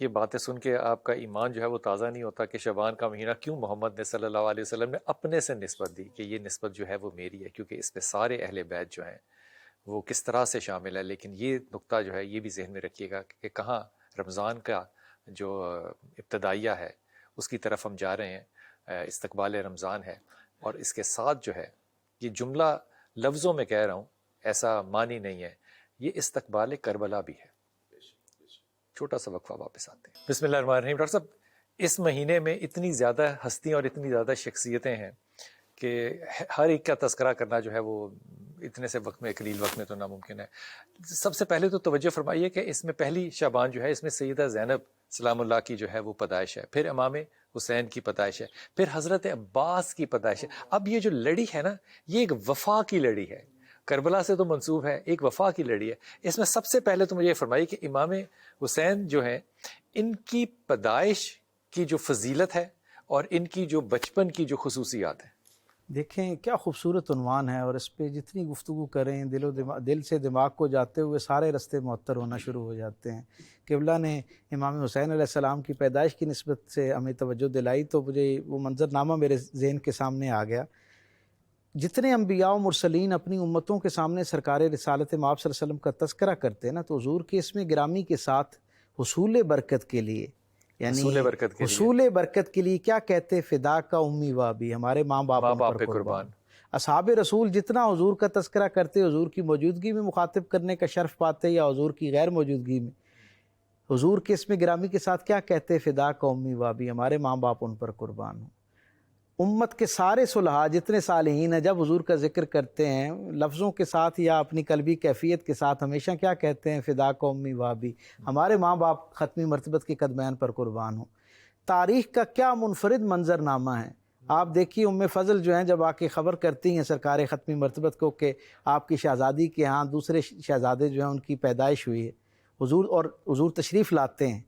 Speaker 1: یہ باتیں سن کے آپ کا ایمان جو ہے وہ تازہ نہیں ہوتا کہ شعبان کا مہینہ کیوں محمد نے صلی اللہ علیہ وسلم نے اپنے سے نسبت دی کہ یہ نسبت جو ہے وہ میری ہے، کیونکہ اس پہ سارے اہل بیت جو ہیں وہ کس طرح سے شامل ہے. لیکن یہ نقطہ جو ہے یہ بھی ذہن میں رکھیے گا کہ کہاں رمضان کا جو ابتدائیہ ہے اس کی طرف ہم جا رہے ہیں، استقبال رمضان ہے. اور اس کے ساتھ جو ہے یہ جملہ لفظوں میں کہہ رہا ہوں، ایسا معنی نہیں ہے، یہ استقبال کربلا بھی ہے. چھوٹا سا وقفہ، واپس آتے ہیں. بسم اللہ الرحمن الرحیم. ڈاکٹر صاحب، اس مہینے میں اتنی زیادہ ہستیاں اور اتنی زیادہ شخصیتیں ہیں کہ ہر ایک کا تذکرہ کرنا جو ہے وہ اتنے سے وقت میں، قلیل وقت میں تو ناممکن ہے. سب سے پہلے تو توجہ فرمائیے کہ اس میں پہلی شعبان جو ہے اس میں سیدہ زینب سلام اللہ کی جو ہے وہ پیدائش ہے، پھر امام حسین کی پیدائش ہے، پھر حضرت عباس کی پیدائش ہے. اب یہ جو لڑی ہے نا، یہ ایک وفا کی لڑی ہے، کربلا سے تو منسوب ہے، ایک وفا کی لڑی ہے. اس میں سب سے پہلے تو مجھے یہ فرمائیے کہ امام حسین جو ہیں ان کی پیدائش کی جو فضیلت ہے اور ان کی جو بچپن کی جو خصوصیات ہیں.
Speaker 2: دیکھیں کیا خوبصورت عنوان ہے، اور اس پہ جتنی گفتگو کریں دل سے دماغ کو جاتے ہوئے سارے رستے معطر ہونا شروع ہو جاتے ہیں. قبلہ نے امام حسین علیہ السلام کی پیدائش کی نسبت سے ہمیں توجہ دلائی تو مجھے وہ منظرنامہ میرے ذہن کے سامنے آ گیا. جتنے انبیاء و مرسلین اپنی امتوں کے سامنے سرکار رسالت مآب صلی اللہ علیہ وسلم کا تذکرہ کرتے ہیں نا، تو حضور کے اسم گرامی کے ساتھ حصول برکت کے لیے، یعنی حصول برکت کے لیے کیا کہتے؟ فدا کا امی و ابی، ہمارے ماں باپ پر قربان. اصحاب رسول جتنا حضور کا تذکرہ کرتے، حضور کی موجودگی میں مخاطب کرنے کا شرف پاتے یا حضور کی غیر موجودگی میں، حضور کے اسم گرامی کے ساتھ کیا کہتے؟ فدا کا امی و ابی، ہمارے ماں باپ ان پر قربان ہوں. امت کے سارے صلحاء جتنے صالحین ہیں جب حضور کا ذکر کرتے ہیں لفظوں کے ساتھ یا اپنی قلبی کیفیت کے ساتھ ہمیشہ کیا کہتے ہیں؟ فدا کا امی و ابی، ہمارے ماں باپ ختمی مرتبت کے قدمین پر قربان ہوں. تاریخ کا کیا منفرد منظرنامہ ہے. آپ دیکھیے ام فضل جو ہیں جب آ کے خبر کرتی ہیں سرکار ختمی مرتبت کو کہ آپ کی شہزادی کے ہاں دوسرے شہزادے جو ہیں ان کی پیدائش ہوئی ہے، حضور تشریف لاتے ہیں،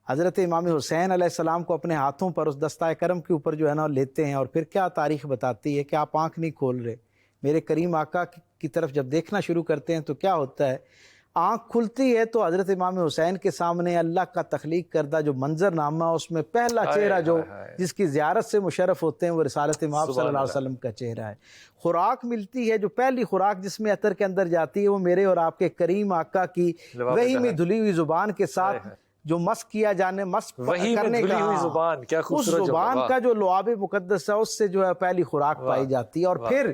Speaker 2: حضرت امام حسین علیہ السلام کو اپنے ہاتھوں پر اس دستہ کرم کے اوپر جو ہے نا لیتے ہیں، اور پھر کیا تاریخ بتاتی ہے کہ آپ آنکھ نہیں کھول رہے. میرے کریم آقا کی طرف جب دیکھنا شروع کرتے ہیں تو کیا ہوتا ہے؟ آنکھ کھلتی ہے تو حضرت امام حسین کے سامنے اللہ کا تخلیق کردہ جو منظر نامہ، اس میں پہلا چہرہ جو جس کی زیارت سے مشرف ہوتے ہیں وہ رسالت مآب صلی اللہ علیہ وسلم کا چہرہ ہے. خوراک ملتی ہے، جو پہلی خوراک جس میں عطر کے اندر جاتی ہے وہ میرے اور آپ کے کریم آقا کی وہی میں دھلی ہوئی زبان کے ساتھ جو مسک کیا جانے، مسک کرنے کا
Speaker 1: زبان، کیا
Speaker 2: اس زبان کا جو لعاب مقدس ہے اس سے جو ہے پہلی خوراک پائی جاتی ہے. اور پھر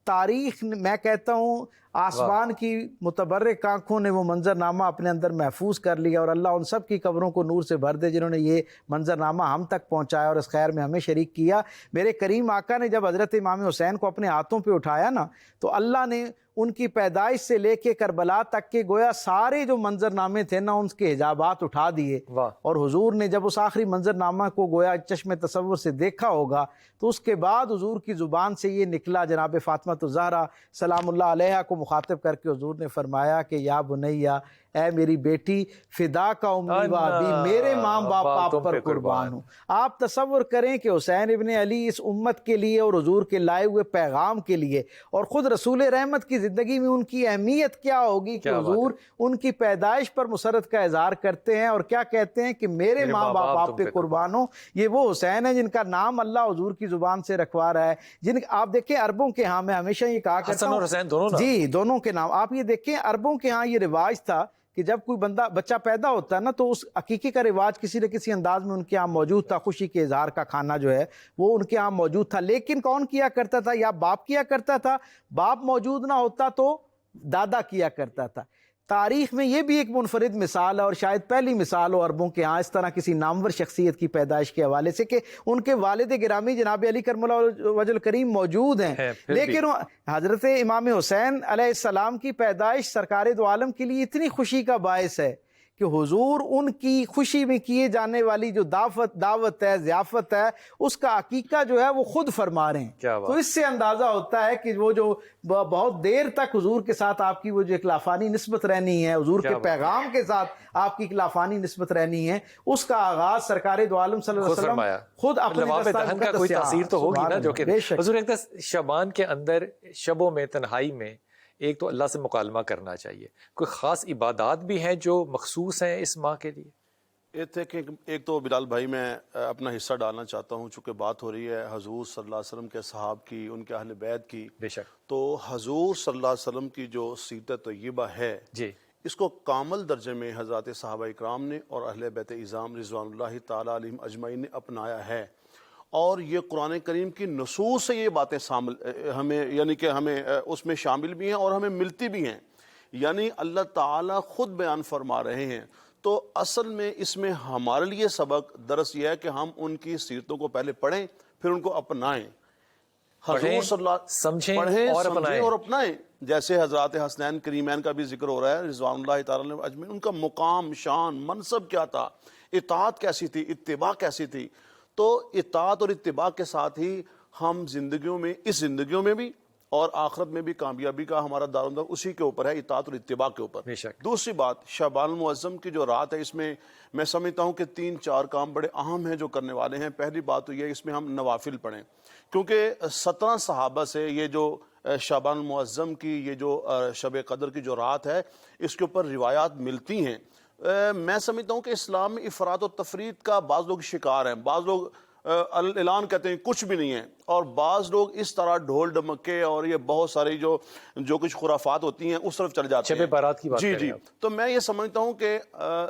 Speaker 2: تاریخ میں کہتا ہوں آسمان کی متبرک آنکھوں نے وہ منظرنامہ اپنے اندر محفوظ کر لیا، اور اللہ ان سب کی قبروں کو نور سے بھر دے جنہوں نے یہ منظرنامہ ہم تک پہنچایا اور اس خیر میں ہمیں شریک کیا. میرے کریم آقا نے جب حضرت امام حسین کو اپنے ہاتھوں پہ اٹھایا نا، تو اللہ نے ان کی پیدائش سے لے کے کربلا تک کے گویا سارے جو منظرنامے تھے نا ان کے حجابات اٹھا دیے. اور حضور نے جب اس آخری منظرنامہ کو گویا چشم تصور سے دیکھا ہوگا تو اس کے بعد حضور کی زبان سے یہ نکلا، جناب فاطمہ الزہرا سلام اللہ علیہا کو مخاطب کر کے حضور نے فرمایا کہ یا بنیا، اے میری بیٹی، فدا کا امی و ابی، میرے ماں باپ آپ پر قربان ہوں. آپ تصور کریں کہ حسین ابن علی اس امت کے لیے اور حضور کے لائے ہوئے پیغام کے لیے اور خود رسول رحمت کی زندگی میں ان کی اہمیت کیا ہوگی کہ حضور ان کی پیدائش پر مسرت کا اظہار کرتے ہیں اور کیا کہتے ہیں کہ میرے ماں باپ آپ پہ قربان ہوں. یہ وہ حسین ہیں جن کا نام اللہ حضور کی زبان سے رکھوا رہا ہے. جن آپ دیکھیں عربوں کے ہاں، میں ہمیشہ یہ کہا کرتا ہوں،
Speaker 1: حسن اور حسین دونوں،
Speaker 2: جی دونوں کے نام. آپ یہ دیکھیں عربوں کے ہاں یہ رواج تھا کہ جب کوئی بچہ پیدا ہوتا ہے نا تو اس عقیقے کا رواج کسی نہ کسی انداز میں ان کے یہاں موجود تھا، خوشی کے اظہار کا کھانا جو ہے وہ ان کے یہاں موجود تھا، لیکن کون کیا کرتا تھا؟ یا باپ کیا کرتا تھا، باپ موجود نہ ہوتا تو دادا کیا کرتا تھا۔ تاریخ میں یہ بھی ایک منفرد مثال ہے اور شاید پہلی مثال ہو عربوں کے ہاں اس طرح کسی نامور شخصیت کی پیدائش کے حوالے سے کہ ان کے والد گرامی جناب علی کرم اللہ وجہ الکریم موجود ہیں، لیکن حضرت امام حسین علیہ السلام کی پیدائش سرکار دو عالم کے لیے اتنی خوشی کا باعث ہے کہ حضور ان کی خوشی میں کیے جانے والی جو دعوت ہے، ضیافت ہے، اس کا عقیقہ جو ہے وہ خود فرما رہے ہیں۔ تو اس سے اندازہ ہوتا ہے کہ وہ جو بہت دیر تک حضور کے ساتھ آپ کی وہ جو ایک لافانی نسبت رہنی ہے، حضور کے پیغام کے ساتھ آپ کی ایک لافانی نسبت رہنی ہے، اس کا آغاز سرکار دو عالم صلی اللہ علیہ وسلم خود اپنے
Speaker 1: دہن کا کوئی تاثیر تو ہوگی نا، جو کہ حضور ایک شعبان کے اندر شبوں میں تنہائی میں ایک تو اللہ سے مکالمہ کرنا چاہیے۔ کوئی خاص عبادات بھی ہیں جو مخصوص ہیں اس ماہ کے لیے؟
Speaker 3: ایک تو بلال بھائی میں اپنا حصہ ڈالنا چاہتا ہوں، چونکہ بات ہو رہی ہے حضور صلی اللہ علیہ وسلم کے صحاب کی، ان کے اہل بیت کی۔
Speaker 1: بے شک۔
Speaker 3: تو حضور صلی اللہ علیہ وسلم کی جو سیرت طیبہ ہے
Speaker 1: جی،
Speaker 3: اس کو کامل درجے میں حضرات صحابہ اکرام نے اور اہل بیت اعظام رضوان اللہ تعالی علیہم اجمعین نے اپنایا ہے، اور یہ قرآن کریم کی نصوص سے یہ باتیں ہمیں یعنی کہ ہمیں اس میں شامل بھی ہیں اور ہمیں ملتی بھی ہیں، یعنی اللہ تعالیٰ خود بیان فرما رہے ہیں۔ تو اصل میں اس میں ہمارے لیے سبق درس یہ ہے کہ ہم ان کی سیرتوں کو پہلے پڑھیں پھر ان کو اپنائیں، حضور صلی اللہ
Speaker 1: سمجھیں
Speaker 3: اور اپنائیں۔ جیسے حضرات حسنین کریمین کا بھی ذکر ہو رہا ہے رضوان اللہ تعالی علیہ اجمعین، ان کا مقام، شان، منصب کیا تھا، اطاعت کیسی تھی، اتباع کیسی تھی۔ تو اطاعت اور اتباع کے ساتھ ہی ہم زندگیوں میں، اس زندگیوں میں بھی اور آخرت میں بھی کامیابی کا ہمارا دارومدار اسی کے اوپر ہے، اطاعت اور اتباع کے اوپر۔ دوسری بات، شعبان المعظم کی جو رات ہے اس میں میں سمجھتا ہوں کہ 3-4 کام بڑے اہم ہیں جو کرنے والے ہیں۔ پہلی بات تو یہ اس میں ہم نوافل پڑھیں، کیونکہ 17 صحابہ سے یہ جو شعبان المعظم کی یہ جو شب قدر کی جو رات ہے اس کے اوپر روایات ملتی ہیں۔ میں سمجھتا ہوں کہ اسلام میں افراط و تفریط کا بعض لوگ شکار ہیں، بعض لوگ اعلان کہتے ہیں کچھ بھی نہیں ہے، اور بعض لوگ اس طرح ڈھول ڈمکے اور یہ بہت ساری جو کچھ خرافات ہوتی ہیں اس طرف چل جاتے ہیں۔
Speaker 1: شب بارات کی بات
Speaker 3: جی جی، تو میں یہ سمجھتا ہوں کہ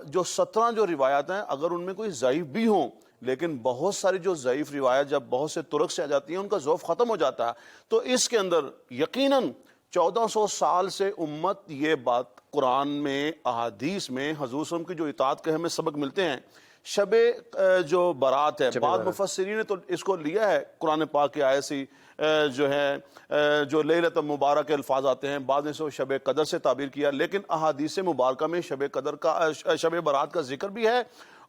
Speaker 3: جو 17 جو روایات ہیں اگر ان میں کوئی ضعیف بھی ہوں، لیکن بہت ساری جو ضعیف روایات جب بہت سے طرق سے آ جاتی ہیں ان کا ذوف ختم ہو جاتا ہے۔ تو اس کے اندر یقیناً 1400 سال سے امت یہ بات قرآن میں، احادیث میں حضور صلی اللہ علیہ وسلم کی جو اطاعت کے ہمیں سبق ملتے ہیں۔ شب جو برات ہے، بعض مفسرین نے تو اس کو لیا ہے قرآن پاک کی آیت سے جو ہے جو لیلۃ مبارک کے الفاظ آتے ہیں، بعض نے اسے شب قدر سے تعبیر کیا، لیکن احادیث مبارکہ میں شب قدر کا، شب برات کا ذکر بھی ہے،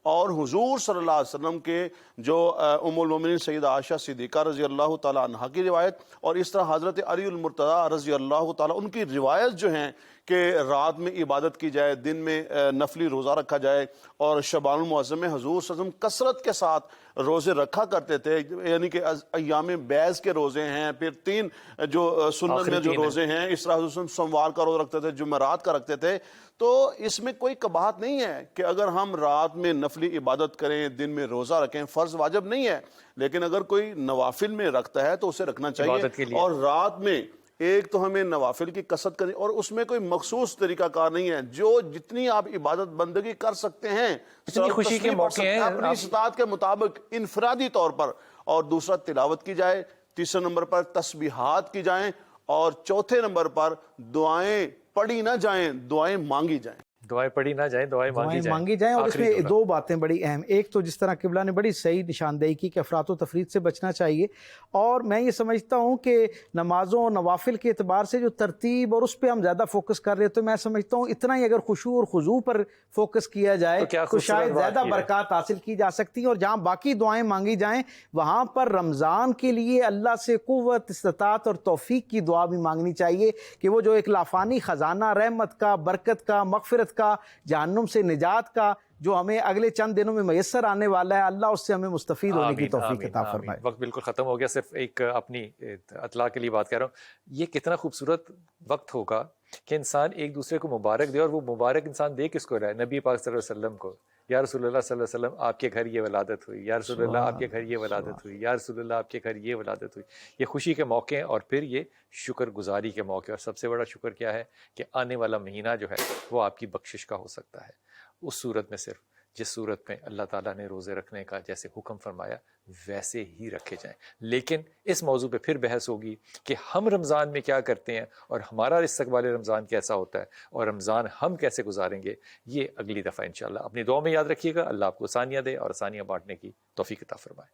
Speaker 3: اور حضور صلی اللہ علیہ وسلم کے جو ام المومنین سیدہ عائشہ صدیقہ رضی اللہ تعالیٰ عنہ کی روایت، اور اس طرح حضرت علی المرتضیٰ رضی اللہ تعالیٰ ان کی روایت جو ہیں کہ رات میں عبادت کی جائے، دن میں نفلی روزہ رکھا جائے، اور شعبان المعظم میں حضور صلی اللہ علیہ وسلم کثرت کے ساتھ روزے رکھا کرتے تھے، یعنی کہ ایام بیض کے روزے ہیں، پھر 3 جو سنت میں جو روزے ہیں، اس طرح حضور صلی اللہ علیہ وسلم سوموار کا روزہ رکھتے تھے، جمعرات کا رکھتے تھے۔ تو اس میں کوئی قباحت نہیں ہے کہ اگر ہم رات میں نفلی عبادت کریں، دن میں روزہ رکھیں، فرض واجب نہیں ہے، لیکن اگر کوئی نوافل میں رکھتا ہے تو اسے رکھنا چاہیے۔ اور رات میں ایک تو ہمیں نوافل کی کثرت کرنی، اور اس میں کوئی مخصوص طریقہ کار نہیں ہے، جو جتنی آپ عبادت بندگی کر سکتے ہیں،
Speaker 1: اتنی خوشی کے موقع ہیں
Speaker 3: اپنی استطاعت کے مطابق انفرادی طور پر، اور دوسرا تلاوت کی جائے، تیسرے نمبر پر تسبیحات کی جائیں، اور چوتھے نمبر پر دعائیں پڑھی نہ جائیں، دعائیں مانگی جائیں۔
Speaker 1: دعائیں پڑھی نہ جائیں، دعائیں
Speaker 2: مانگی جائیں۔ اور اس میں 2 باتیں بڑی اہم، ایک تو جس طرح قبلہ نے بڑی صحیح نشاندہی کی کہ افراط و تفریط سے بچنا چاہیے، اور میں یہ سمجھتا ہوں کہ نمازوں اور نوافل کے اعتبار سے جو ترتیب اور اس پہ ہم زیادہ فوکس کر رہے ہیں، تو میں سمجھتا ہوں اتنا ہی اگر خشوع اور خضوع پر فوکس کیا جائے تو شاید زیادہ برکات حاصل کی جا سکتی ہیں، اور جہاں باقی دعائیں مانگی جائیں وہاں پر رمضان کے لیے اللہ سے قوت، استطاعت اور توفیق کی دعا بھی مانگنی چاہیے کہ وہ جو ایک لافانی خزانہ رحمت کا، برکت کا، مغفرت کا، جہنم سے نجات کا جو ہمیں اگلے چند دنوں میں میسر آنے والا ہے، اللہ اس سے ہمیں مستفید ہونے کی توفیق عطا فرمائے۔
Speaker 1: وقت بالکل ختم ہو گیا، صرف ایک اپنی اطلاع کے لیے بات کر رہا ہوں، یہ کتنا خوبصورت وقت ہوگا کہ انسان ایک دوسرے کو مبارک دے، اور وہ مبارک انسان دے کس کو رہا ہے؟ نبی پاک صلی اللہ علیہ وسلم کو، یا رسول اللہ صلی اللہ علیہ وسلم آپ کے گھر یہ ولادت ہوئی، یا رسول اللہ آپ کے گھر یہ ولادت ہوئی، یا رسول اللہ آپ کے گھر یہ ولادت ہوئی. یہ خوشی کے موقع ہیں، اور پھر یہ شکر گزاری کے موقع. اور سب سے بڑا شکر کیا ہے کہ آنے والا مہینہ جو ہے وہ آپ کی بخشش کا ہو سکتا ہے. اس صورت میں صرف جس صورت میں اللہ تعالیٰ نے روزے رکھنے کا جیسے حکم فرمایا ویسے ہی رکھے جائیں. لیکن اس موضوع پہ پھر بحث ہوگی کہ ہم رمضان میں کیا کرتے ہیں اور ہمارا استقبال رمضان کیسا ہوتا ہے اور رمضان ہم کیسے گزاریں گے. یہ اگلی دفعہ انشاءاللہ. اپنی دعا میں یاد رکھیے گا. اللہ آپ کو آسانیاں دے اور آسانیاں بانٹنے کی توفیق عطا فرمائے.